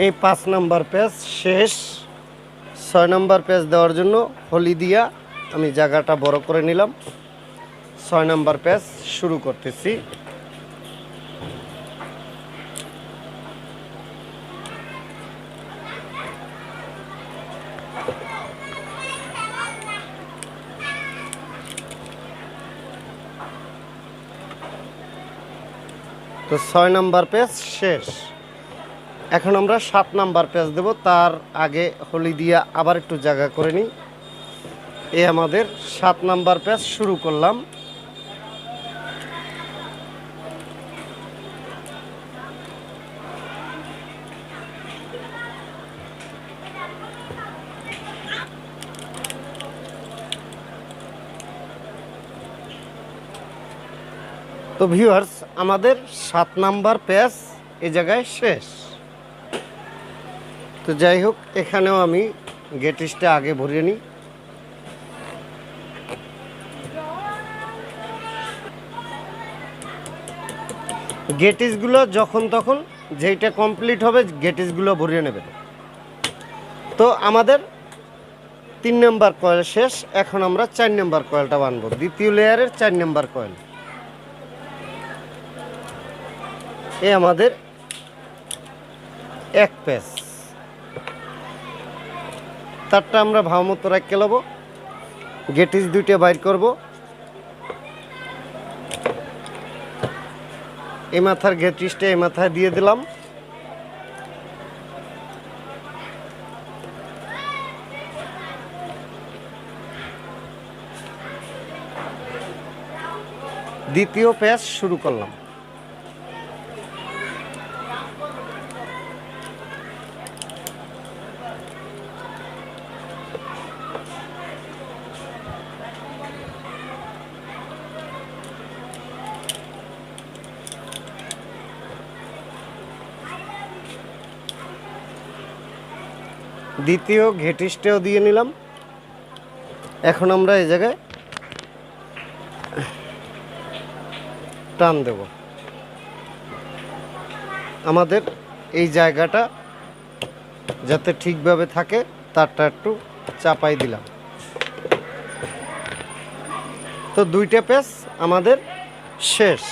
এই 5 নাম্বার পেজ শেষ। 6 নাম্বার পেজ দেওয়ার জন্য হলি দিয়া আমি জায়গাটা বড় করে নিলাম। 6 নাম্বার পেজ শুরু করতেছি। তো 6 নাম্বার পেজ শেষ। এখন আমরা 7 নাম্বার পেজ দেব। তার আগে হলি দিয়া আবার একটু জায়গা করে নিই। এই আমাদের 7 নাম্বার পেজ শুরু করলাম। তো ভিউয়ার্স, আমাদের 7 নাম্বার পেজ এই জায়গায় শেষ। তো যাই হোক, এখানেও আমি গেটিসটা আগে ভরিয়ে নিই। গেটিসগুলো যখন তখন যেইটা কমপ্লিট হবে গেটিসগুলো ভরিয়ে নেবেন। তো আমাদের 3 নাম্বার কয়েল শেষ। এখন আমরা 4 নাম্বার কয়েলটা বানবো, দ্বিতীয় লেয়ারের 4 নাম্বার কয়েল। এ আমাদের এক পেজ। তারটা আমরা ভাব মতো রাখতে নেব। গেটিস দুইটা বাইর করব। এই মাথার গেটিসটা এই মাথায় দিয়ে দিলাম। দ্বিতীয় পেজ শুরু করলাম। দ্বিতীয় ঘেটিসটাও দিয়ে নিলাম। এখন আমরা এই জায়গায় টান দেব। আমাদের এই জায়গাটা যাতে ঠিকভাবে থাকে তারটা একটু চাপাই দিলাম। তো দুইটা পেজ আমাদের শেষ।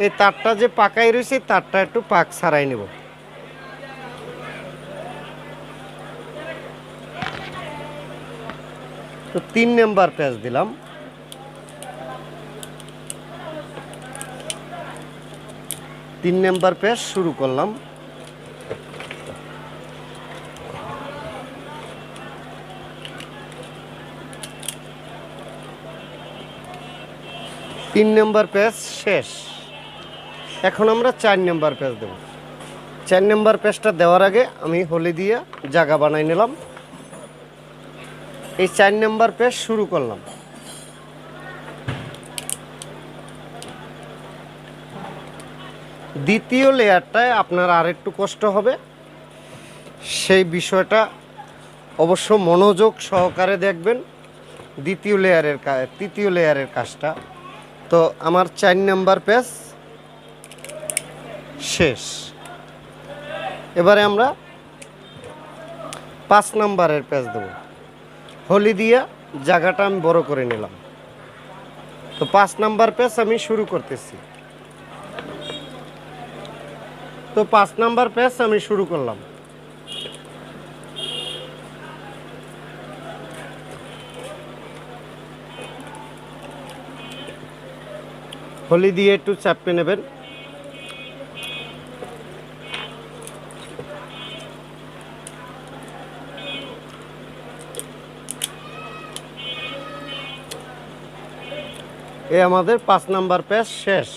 এই তারটা যে পাকাই রয়েছে তারটা একটু পাক ছাড়াই নেব। তো 3 নাম্বার পেজ দিলাম। তিন নাম্বার পেজ শুরু করলাম। তিন নাম্বার পেজ শেষ। এখন আমরা 4 নাম্বার পেজ দেব। 4 নাম্বার পেজটা দেওয়ার আগে আমি হলি দিয়ে জায়গা বানাই নিলাম। এই 4 নাম্বার পেজ শুরু করলাম। দ্বিতীয় লেয়ারটায় আপনার আর একটু কষ্ট হবে। সেই বিষয়টা অবশ্য মনোযোগ সহকারে দেখবেন। তৃতীয় লেয়ারের কাজটা। তো আমার 4 নাম্বার পেজ শেষ। এবারে আমরা 5 নাম্বারের পেজ দেব। হলি দিয়া জায়গাটা আমি বড় করে নিলাম। তো 5 নাম্বার পেজ আমি শুরু করতেছি। তো 5 নাম্বার পেজ আমি শুরু করলাম। হলি দিয়ে একটু চাপে নেবেন। এই আমাদের 5 নাম্বার পেজ শেষ।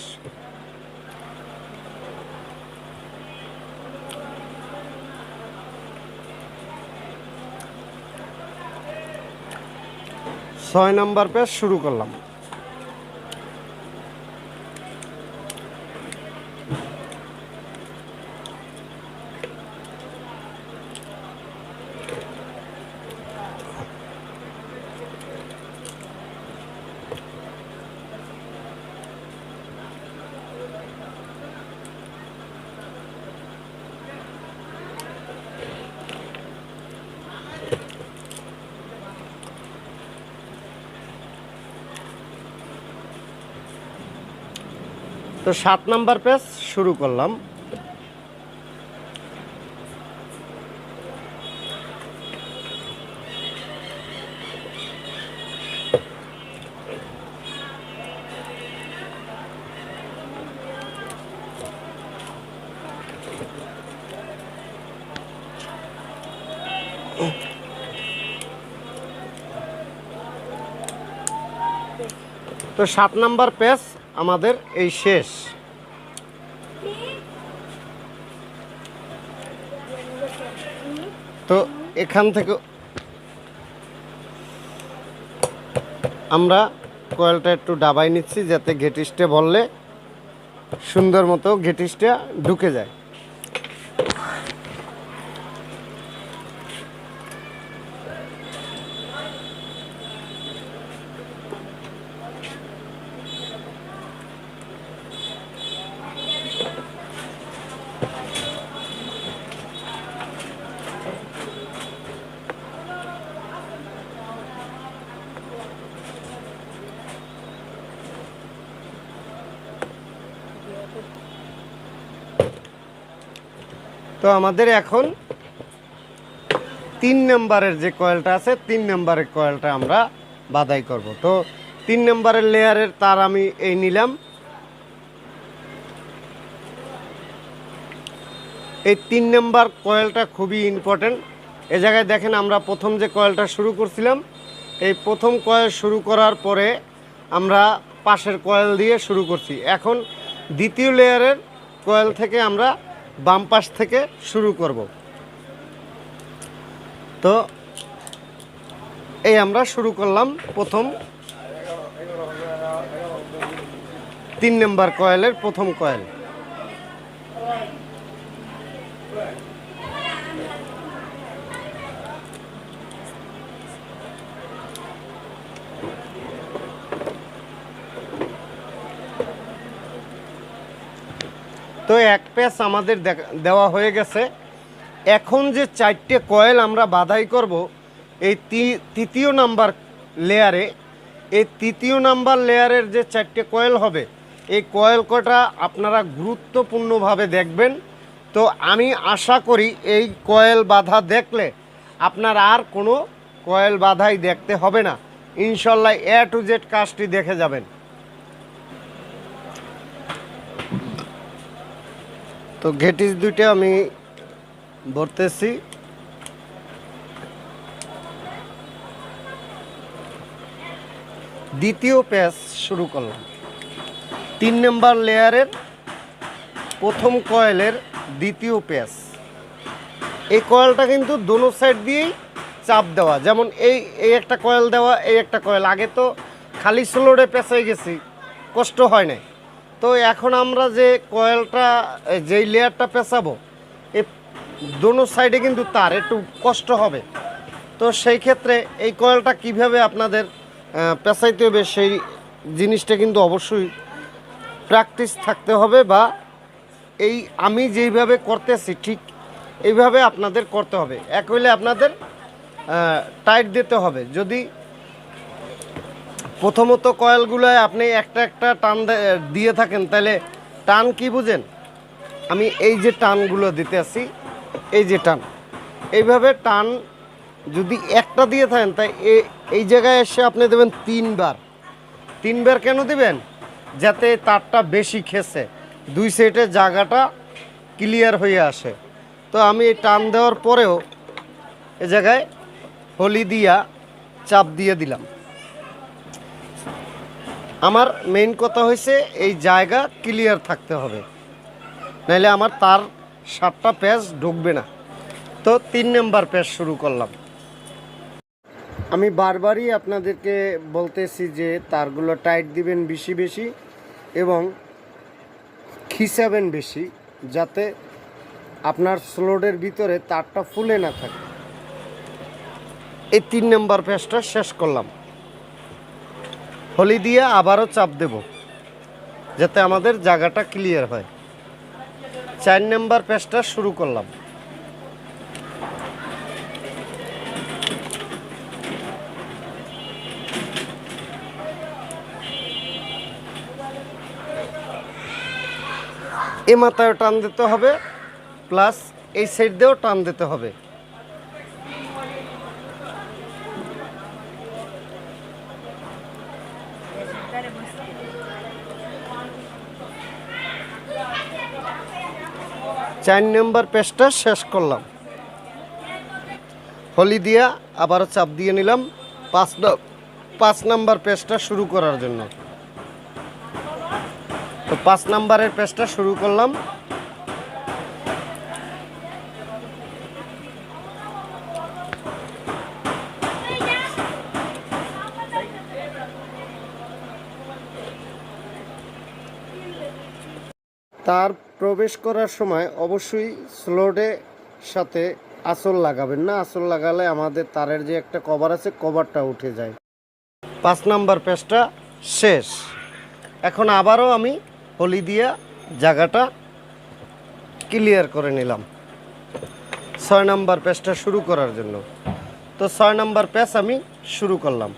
ছয় নাম্বার পেজ শুরু করলাম। তো 7 নাম্বার পেজ শুরু করলাম। তো 7 নাম্বার পেজ আমাদের এই শেষ। তো এখান থেকে আমরা কয়েলটা একটু ডাবাই নিচ্ছি যাতে ঘেটিসটা বললে সুন্দর মতো ঘেটিসটা ঢুকে যায়। তো আমাদের এখন 3 নম্বরের যে কয়েলটা আছে 3 নম্বরের কয়েলটা আমরা বাধাই করব। তো 3 নম্বরের লেয়ারের তার আমি এই নিলাম। এই 3 নম্বর কয়েলটা খুবই ইম্পর্টেন্ট। এই জায়গায় দেখেন আমরা প্রথম যে কয়েলটা শুরু করছিলাম, এই প্রথম কয়েল শুরু করার পরে আমরা পাশের কয়েল দিয়ে শুরু করছি। এখন দ্বিতীয় লেয়ারের কয়েল থেকে আমরা বাম পাশ থেকে শুরু করব। তো এই আমরা শুরু করলাম প্রথম 3 নম্বর কয়েলের প্রথম কয়েল। তো এক পেজ আমাদের দেওয়া হয়ে গেছে। এখন যে 4টে কয়েল আমরা বাধাই করব এই তৃতীয় নাম্বার লেয়ারে, এই তৃতীয় নাম্বার লেয়ারের যে 4টে কয়েল হবে এই কয়েল কটা আপনারা গুরুত্বপূর্ণভাবে দেখবেন। তো আমি আশা করি এই কয়েল বাধা দেখলে আপনার আর কোনো কয়েল বাধাই দেখতে হবে না, ইনশাল্লাহ A to Z কাজটি দেখে যাবেন। তো ঘেটিস দুইটা আমি ভরতেছি। দ্বিতীয় পেজ শুরু করলাম 3 নম্বর লেয়ারের প্রথম কয়েলের দ্বিতীয় পেজ। এই কয়েলটা কিন্তু দোনো সাইড দিয়েই চাপ দেওয়া, যেমন এই একটা কয়েল দেওয়া, এই একটা কয়েল। আগে তো খালি স্লোডে পেঁচাই গেছি, কষ্ট হয় না। তো এখন আমরা যে কয়েলটা যেই লেয়ারটা পেঁচাবো এই দোনো সাইডে কিন্তু তার একটু কষ্ট হবে। তো সেই ক্ষেত্রে এই কয়েলটা কিভাবে আপনাদের পেঁচাইতে হবে সেই জিনিসটা কিন্তু অবশ্যই প্র্যাকটিস থাকতে হবে, বা এই আমি যেইভাবে করতেছি ঠিক এইভাবে আপনাদের করতে হবে। এক হইলে আপনাদের টাইট দিতে হবে। যদি প্রথমত কয়েলগুলোয় আপনি একটা একটা টান দিয়ে থাকেন তাহলে টান কি বুঝেন, আমি এই যে টানগুলো দিতে আসি, এই যে টান, এইভাবে টান যদি একটা দিয়ে থাকেন তাই এই জায়গায় এসে আপনি দেবেন 3 বার। 3 বার কেন দিবেন? যাতে তারটা বেশি খেসে, দুই সাইডের জায়গাটা ক্লিয়ার হয়ে আসে। তো আমি এই টান দেওয়ার পরেও এ জায়গায় হলি দিয়া চাপ দিয়ে দিলাম। আমার মেইন কথা হয়েছে এই জায়গা ক্লিয়ার থাকতে হবে, নাইলে আমার তার 7টা প্যাচ ঢুকবে না। তো 3 নাম্বার প্যাচ শুরু করলাম। আমি বারবারই আপনাদেরকে বলতেছি যে তারগুলো টাইট দিবেন বেশি বেশি এবং খিচাবেন বেশি, যাতে আপনার স্লোডের ভিতরে তারটা ফুলে না থাকে। এই 3 নাম্বার প্যাচটা শেষ করলাম। হলি দিয়ে আবারও চাপ দেব যাতে আমাদের জায়গাটা ক্লিয়ার হয়। 4 নাম্বার প্যাচটা শুরু করলাম। এই মাথায় টান দিতে হবে, প্লাস এই সাইড দিয়েও টান দিতে হবে। চার নম্বর পেজটা শেষ করলাম। হলি দিয়া আবারও চাপ দিয়ে নিলাম 5 নাম্বার পেজটা শুরু করার জন্য। তো 5 নাম্বারের পেজটা শুরু করলাম। তার প্রবেশ করার সময় অবশ্যই স্লোডে সাথে আঁচল লাগাবেন না, আঁচল লাগালে আমাদের তারের যে একটা কভার আছে কভারটা উঠে যায়। 5 নাম্বার পেজটা শেষ। এখন আবারও আমি হলি দিয়া জায়গাটা ক্লিয়ার করে নিলাম 6 নাম্বার পেজটা শুরু করার জন্য। তো 6 নাম্বার পেজ আমি শুরু করলাম।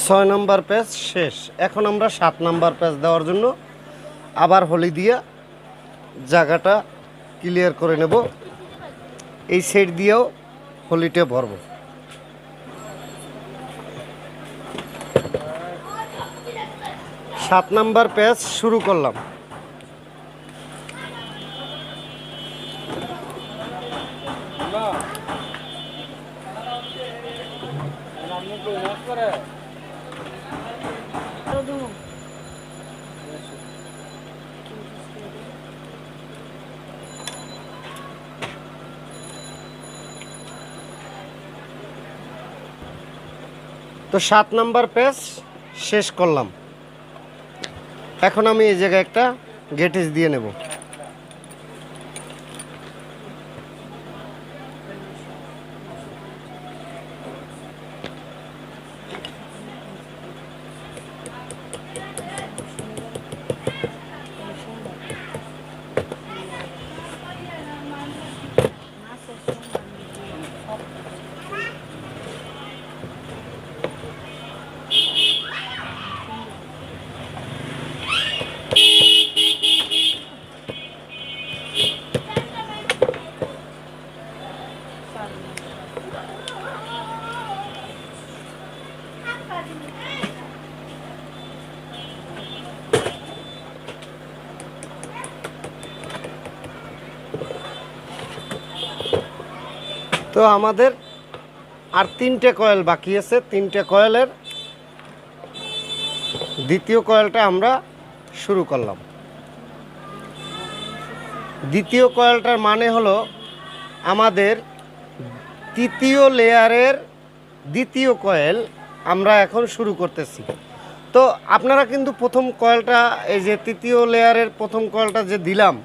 ছয় নম্বর পেজ শেষ। এখন আমরা 7 নাম্বার পেজ দেওয়ার জন্য আবার হলি দিয়ে জায়গাটা ক্লিয়ার করে নেব। এই সাইড দিয়েও হলিটা ভরব। 7 নাম্বার পেজ শুরু করলাম। তো 7 নাম্বার পেজ শেষ করলাম। এখন আমি এই জায়গায় একটা গেটেজ দিয়ে নেব। তো আমাদের আর 3টে কয়েল বাকি আছে। 3টে কয়েলের দ্বিতীয় কয়েলটা আমরা শুরু করলাম। দ্বিতীয় কয়েলটার মানে হলো আমাদের তৃতীয় লেয়ারের দ্বিতীয় কয়েল আমরা এখন শুরু করতেছি। তো আপনারা কিন্তু প্রথম কয়েলটা, এই যে তৃতীয় লেয়ারের প্রথম কয়েলটা যে দিলাম,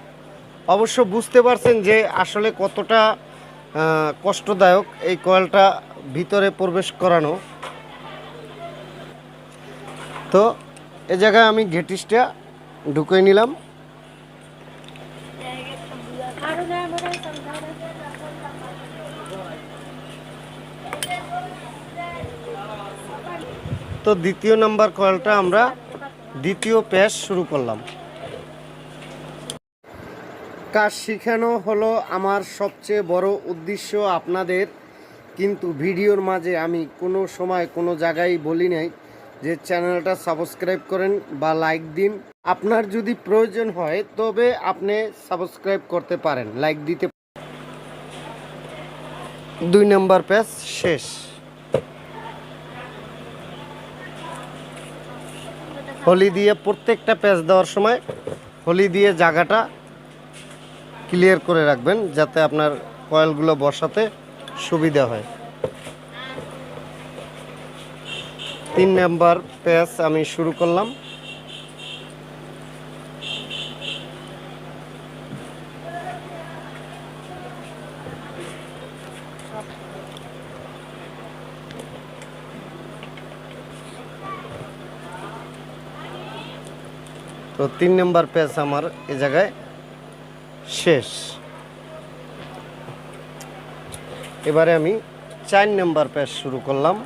অবশ্য বুঝতে পারছেন যে আসলে কতটা কষ্টদায়ক এই কয়েলটা ভিতরে প্রবেশ করানো। তো এ জায়গায় আমি ঘেটিসটা ঢুকিয়ে নিলাম। তো দ্বিতীয় নাম্বার কয়েলটা আমরা দ্বিতীয় পেশ শুরু করলাম। কাজ শেখানো হলো আমার সবচেয়ে বড় উদ্দেশ্য আপনাদের, কিন্তু ভিডিওর মাঝে আমি কোনো সময় কোনো জায়গায় বলি নাই যে চ্যানেলটা সাবস্ক্রাইব করেন বা লাইক দিন। আপনার যদি প্রয়োজন হয় তবে আপনি সাবস্ক্রাইব করতে পারেন, লাইক দিতে। 2 নম্বর পেজ শেষ। হলি দিয়ে প্রত্যেকটা পেজ দেওয়ার সময় হলি দিয়ে জায়গাটা ক্লিয়ার করে রাখবেন যাতে আপনার কয়েলগুলো বসাতে সুবিধা হয়। 3 নম্বর পেজ আমি শুরু করলাম। তো 3 নম্বর পেজ আমার এ জায়গায় শেষ। এবারে আমি 4 নম্বর পেজ শুরু করলাম।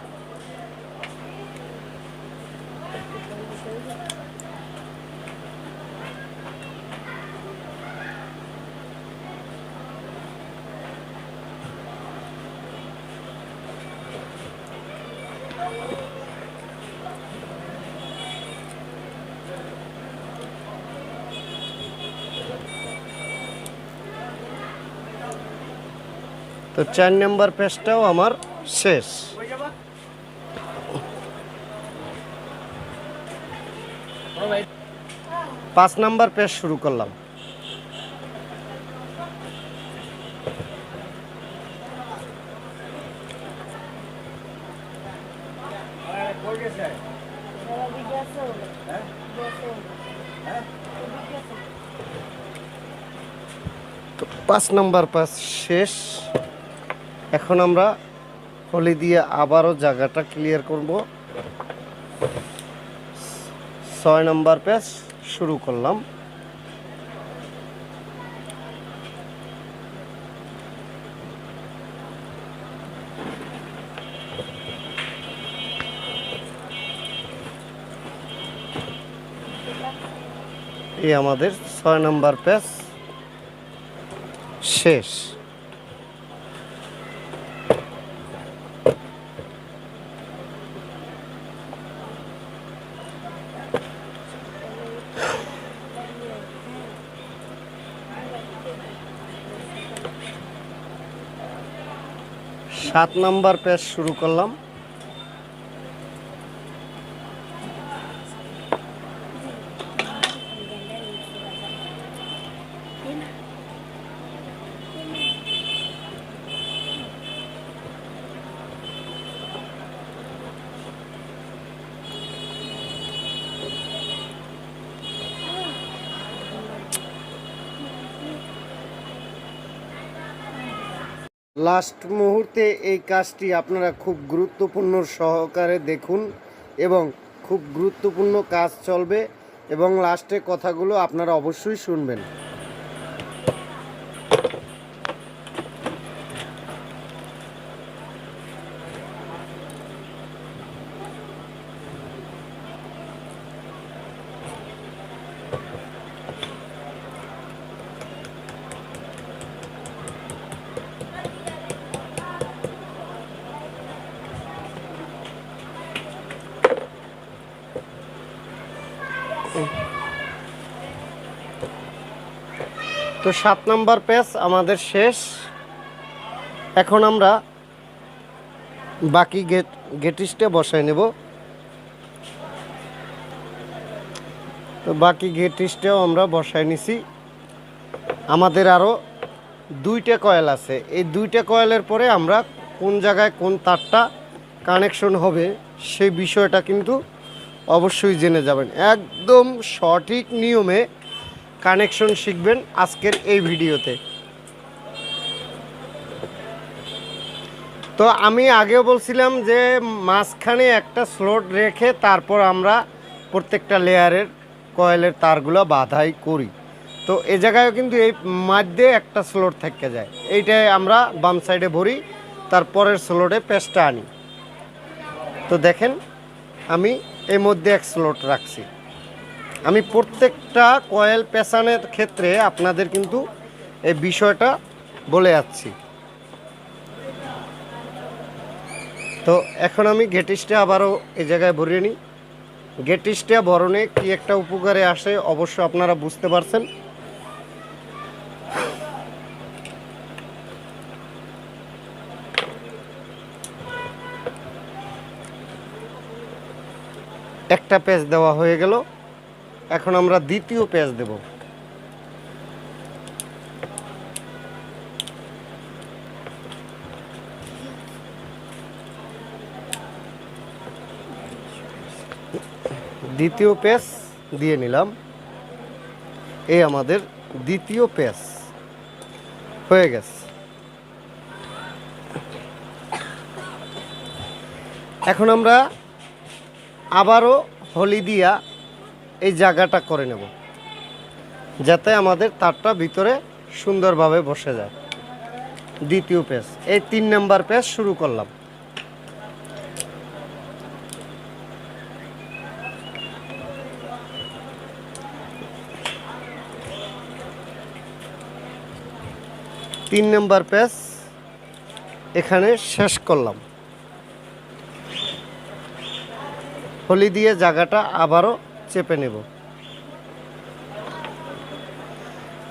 তো 4 নম্বর পেজটাও আমার শেষ। 5 নম্বর পেজ শুরু করলাম। তো 5 নম্বর পেজ শেষ। এখন আমরা হলি দিয়ে আবারও জায়গাটা ক্লিয়ার করব। 6 নম্বর পেজ শুরু করলাম। এই আমাদের 6 নম্বর পেজ শেষ। সাত নম্বর পেজ শুরু করলাম। লাস্ট মুহূর্তে এই কাজটি আপনারা খুব গুরুত্বপূর্ণ সহকারে দেখুন এবং খুব গুরুত্বপূর্ণ কাজ চলবে এবং লাস্টে কথাগুলো আপনারা অবশ্যই শুনবেন। তো 7 নম্বর পেজ আমাদের শেষ। এখন আমরা বাকি গেটিসটা বসাই নেব। তো বাকি গেটিসটাও আমরা বসাই নিছি। আমাদের আরও 2টা কয়েল আছে। এই 2টা কয়েলের পরে আমরা কোন জায়গায় কোন তারটা কানেকশন হবে সেই বিষয়টা কিন্তু অবশ্যই জেনে যাবেন। একদম সঠিক নিয়মে কানেকশন শিখবেন আজকের এই ভিডিওতে। তো আমি আগেও বলছিলাম যে মাঝখানে একটা স্লট রেখে তারপর আমরা প্রত্যেকটা লেয়ারের কয়েলের তারগুলো বাঁধাই করি। তো এই জায়গায়ও কিন্তু এই মধ্যে একটা স্লট থেকে যায়, এইটাই আমরা বাম সাইডে ভরি, তারপরের স্লটে পেস্টটা আনি। তো দেখেন আমি এর মধ্যে এক স্লট রাখছি। আমি প্রত্যেকটা কয়েল পেঁচানোর ক্ষেত্রে আপনাদের কিন্তু এই বিষয়টা বলে যাচ্ছি। তো এখন আমি গেটিসটা আবারও এই জায়গায় ভরিয়ে নিই। গেটিসটা বরণে কি একটা উপকারে আসে অবশ্য আপনারা বুঝতে পারছেন। একটা পেঁচ দেওয়া হয়ে গেল, এখন আমরা দ্বিতীয় পেঁচ দেব। দ্বিতীয় পেঁচ দিয়ে নিলাম। এই আমাদের দ্বিতীয় পেঁচ হয়ে গেছে। এখন আমরা আবারও হলি দিয়া এই জায়গাটা করে নেব, যাতে আমাদের তারটা ভিতরে সুন্দরভাবে বসে যায়। দ্বিতীয় পেঁচ, এই 3 নাম্বার পেঁচ শুরু করলাম। তিন নাম্বার পেঁচ এখানে শেষ করলাম। হলি দিয়ে জায়গাটা আবারও চেপে নেব।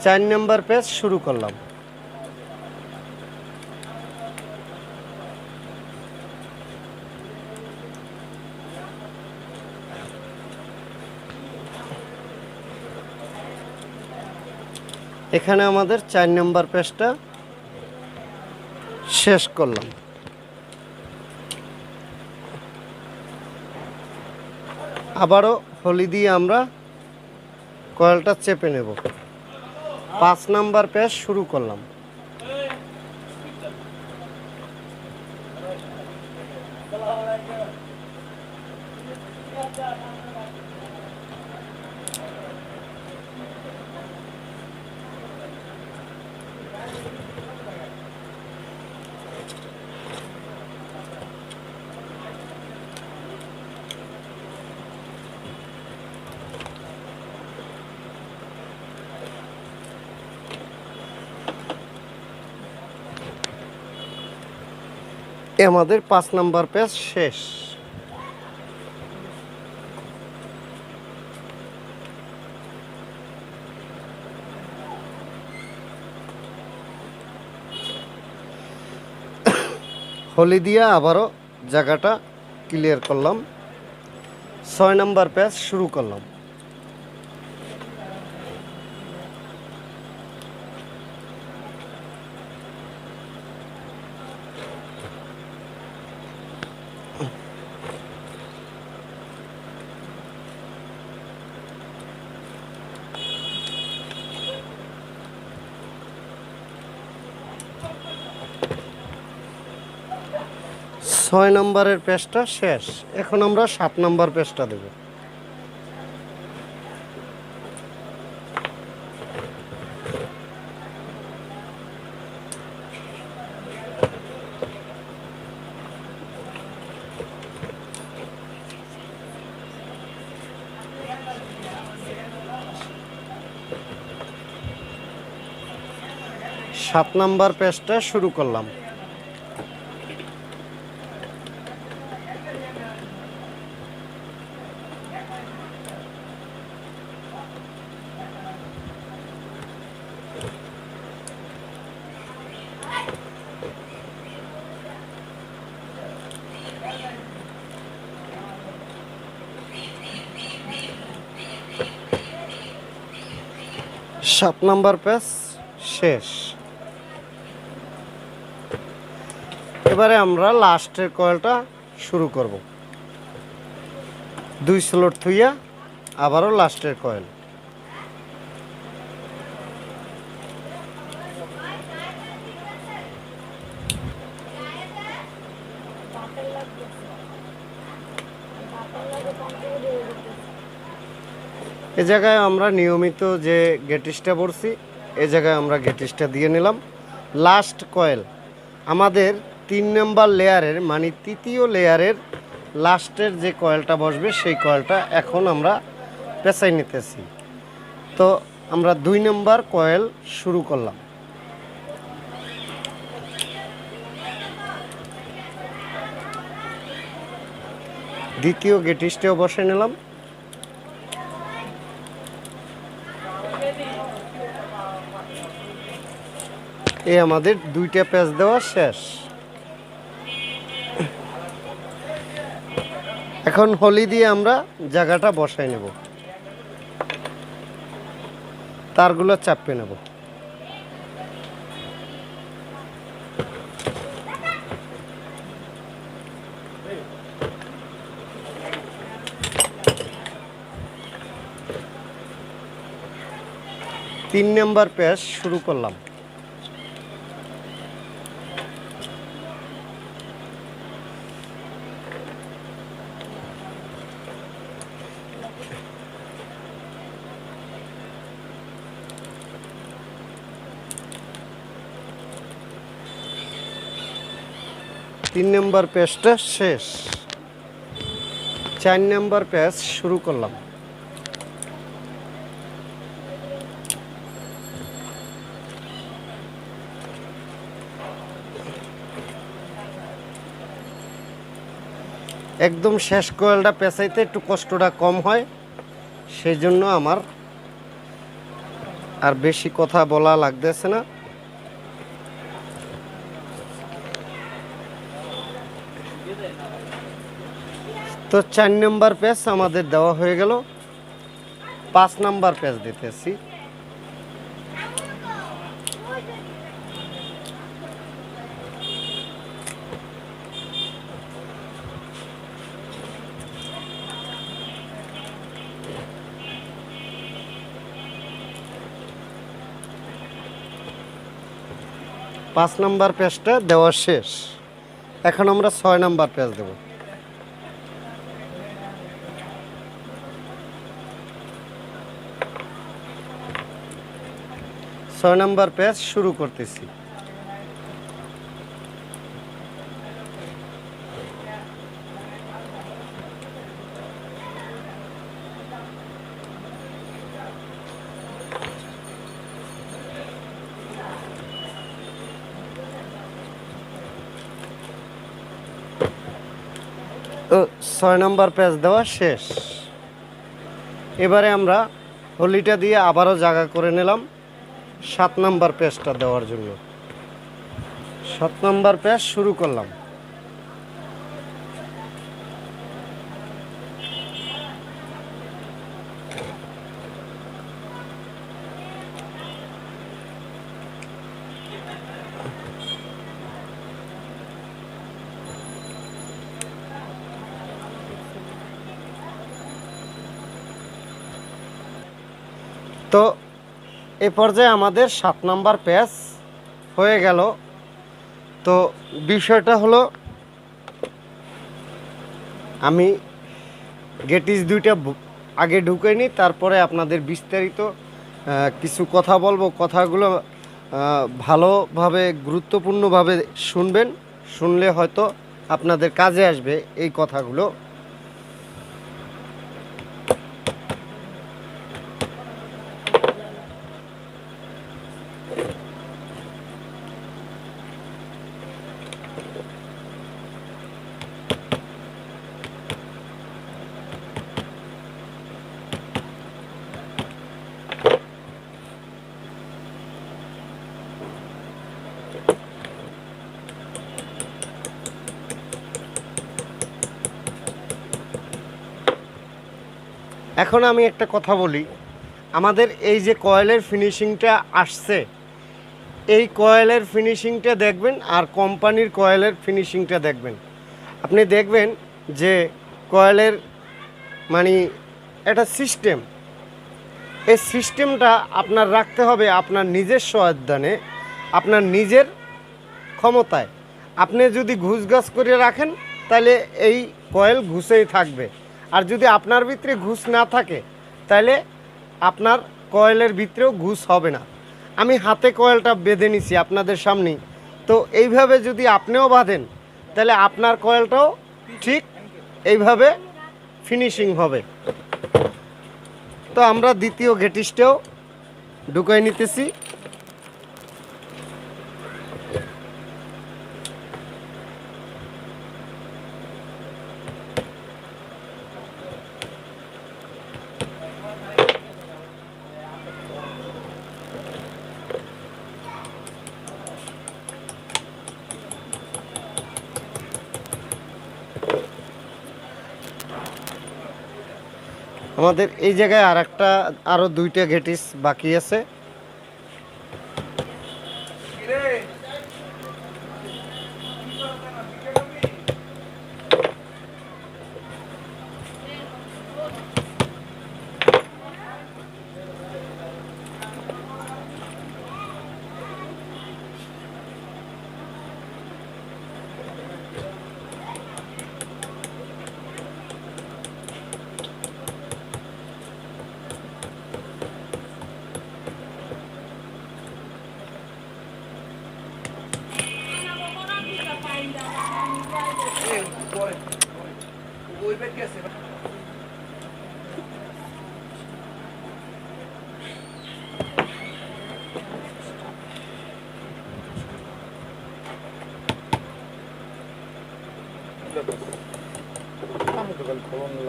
4 নাম্বার পেঁচ শুরু করলাম। এখানে আমাদের 4 নাম্বার পেঁচটা শেষ করলাম। আবারও হলি দিয়ে আমরা কয়েলটা চেপে নেব। 5 নাম্বার পেঁচ শুরু করলাম। আমাদের 5 নাম্বার পেঁচ শেষ। হলি দিয়ে আবারও জায়গাটা ক্লিয়ার করলাম। 6 নাম্বার পেঁচ শুরু করলাম। ছয় নম্বরের পেজটা শেষ। এখন আমরা 7 নম্বর পেজটা দেব। সাত নাম্বার পেজটা শুরু করলাম। সাত নাম্বার পেজ শেষ। এবারে আমরা লাস্টের কয়েলটা শুরু করব। 2 স্লট থুইয়া আবারও লাস্টের কয়েল। এ জায়গায় আমরা নিয়মিত যে গেটিসটা পড়ছি এ জায়গায় আমরা গেটিসটা দিয়ে নিলাম। লাস্ট কয়েল আমাদের 3 নম্বর লেয়ারের মানে তৃতীয় লেয়ারের লাস্টের যে কয়েলটা বসবে সেই কয়েলটা এখন আমরা পেঁচাই নিতেছি। তো আমরা 2 নম্বর কয়েল শুরু করলাম। দ্বিতীয় গেটিসটাও বসে নিলাম। এই আমাদের 2টা প্যাচ দেওয়া শেষ। এখন হলি দিয়ে আমরা জায়গাটা বসাই নেব, তারগুলো চাপিয়ে নেব। তিন নম্বর প্যাচ শুরু করলাম। তিন নম্বর প্যাচটা শেষ। 4 নম্বর প্যাচ শুরু করলাম। একদম শেষ কয়েলটা পেঁচাইতে একটু কষ্টটা কম হয়, সেই জন্য আমার আর বেশি কথা বলা লাগতেছে না। তো 4 নম্বর প্যাচ আমাদের দেওয়া হয়ে গেল। 5 নম্বর প্যাচ দিতেছি। পাঁচ নম্বর প্যাচটা দেওয়া শেষ। এখন আমরা 6 নম্বর প্যাচ দেব। ছয় নম্বর প্যাচ শুরু করতেছি। তো 6 নম্বর প্যাচ দেওয়া শেষ। এবারে আমরা হলিটা দিয়ে আবারও জায়গা করে নিলাম 7 নম্বর প্যাচটা দেওয়ার জন্য। 7 নম্বর প্যাচ শুরু করলাম। তো এ পর্যায়ে আমাদের 7 নম্বর প্যাচ হয়ে গেল। তো বিষয়টা হলো, আমি গেটিস 2টা আগে ঢুকে নিই, তারপরে আপনাদের বিস্তারিত কিছু কথা বলবো। কথাগুলো ভালোভাবে গুরুত্বপূর্ণভাবে শুনবেন, শুনলে হয়তো আপনাদের কাজে আসবে এই কথাগুলো। এখন আমি একটা কথা বলি, আমাদের এই যে কয়েলের ফিনিশিংটা আসছে, এই কয়েলের ফিনিশিংটা দেখবেন আর কোম্পানির কয়েলের ফিনিশিংটা দেখবেন। আপনি দেখবেন যে কয়েলের মানে একটা সিস্টেম, এই সিস্টেমটা আপনার রাখতে হবে আপনার নিজস্ব অধ্যয়নে, আপনার নিজের ক্ষমতায়। আপনি যদি ঘুষগাছ করে রাখেন তাহলে এই কয়েল ঘুষেই থাকবে, আর যদি আপনার ভিতরে ঘুষ না থাকে তাহলে আপনার কয়েলের ভিতরেও ঘুষ হবে না। আমি হাতে কয়েলটা বেঁধে নিছি আপনাদের সামনেই। তো এইভাবে যদি আপনিও বাঁধেন তাহলে আপনার কয়েলটাও ঠিক এইভাবে ফিনিশিং হবে। তো আমরা দ্বিতীয় গেটিসটাও ঢুকাই নিতেছি। আমাদের এই জায়গায় আরো দুইটা গেটিস বাকি আছে।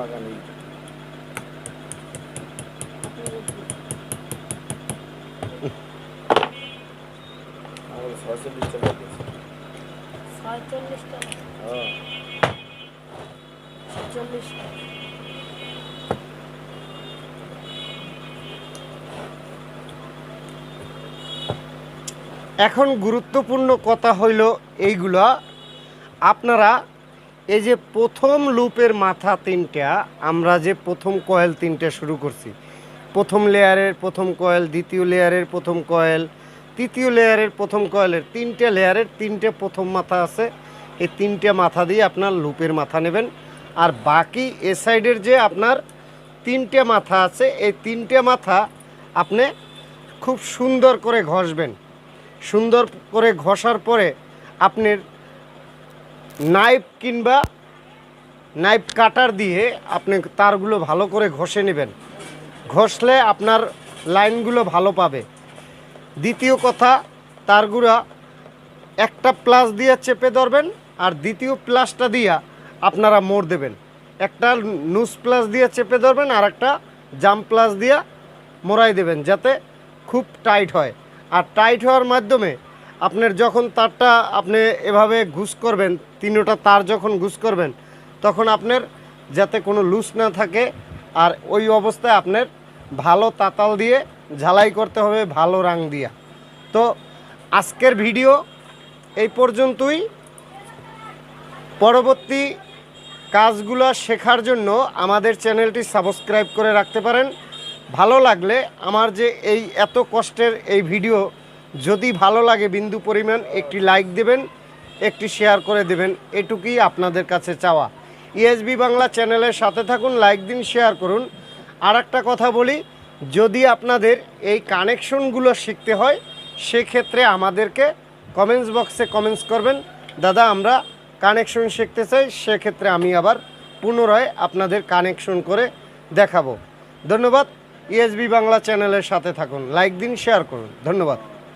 লাগানি আমার 46 টাকা দিয়েছে 46 টাকা হ্যাঁ 46 টাকা। এখন গুরুত্বপূর্ণ কথা হইল এইগুলা, আপনারা এই যে প্রথম লুপের মাথা তিনটা, আমরা যে প্রথম কয়েল তিনটা শুরু করছি, প্রথম লেয়ারের প্রথম কয়েল, দ্বিতীয় লেয়ারের প্রথম কয়েল, তৃতীয় লেয়ারের প্রথম কয়েলের তিনটে লেয়ারের তিনটে প্রথম মাথা আছে। এই তিনটে মাথা দিয়ে আপনার লুপের মাথা নেবেন। আর বাকি এ সাইডের যে আপনার তিনটে মাথা আছে, এই তিনটে মাথা আপনি খুব সুন্দর করে ঘষবেন। সুন্দর করে ঘষার পরে আপনার নাইফ কিংবা নাইফ কাটার দিয়ে আপনি তারগুলো ভালো করে ঘষে নেবেন। ঘষলে আপনার লাইনগুলো ভালো পাবে। দ্বিতীয় কথা, তারগুলো একটা প্লাস দিয়ে চেপে ধরবেন, আর দ্বিতীয় প্লাসটা দিয়ে আপনারা মোড় দেবেন। একটা নুস প্লাস দিয়ে চেপে ধরবেন, আর একটা জাম প্লাস দিয়ে মোড়াই দেবেন, যাতে খুব টাইট হয়। আর টাইট হওয়ার মাধ্যমে আপনার যখন তারটা আপনি এভাবে ঘুষ করবেন, তিনটা তার যখন ঘুষ করবেন, তখন আপনার যাতে কোনো লুজ না থাকে। আর ওই অবস্থায় আপনার ভালো তাতাল দিয়ে ঝালাই করতে হবে, ভালো রং দিয়া। তো আজকের ভিডিও এই পর্যন্তই। পরবর্তী কাজগুলো শেখার জন্য আমাদের চ্যানেলটি সাবস্ক্রাইব করে রাখতে পারেন। ভালো লাগলে আমার যে এই এত কষ্টের এই ভিডিও যদি ভালো লাগে বিন্দু পরিমাণ একটি লাইক দেবেন, একটি শেয়ার করে দেবেন, এটুকুই আপনাদের কাছে চাওয়া। ইএসবি বাংলা চ্যানেলের সাথে থাকুন, লাইক দিন, শেয়ার করুন। আর একটা কথা বলি, যদি আপনাদের এই কানেকশনগুলো শিখতে হয়, সেক্ষেত্রে আমাদেরকে কমেন্টস বক্সে কমেন্টস করবেন, দাদা আমরা কানেকশন শিখতে চাই। সেক্ষেত্রে আমি আবার পুনরায় আপনাদের কানেকশন করে দেখাবো। ধন্যবাদ। ইএসবি বাংলা চ্যানেলের সাথে থাকুন, লাইক দিন, শেয়ার করুন। ধন্যবাদ।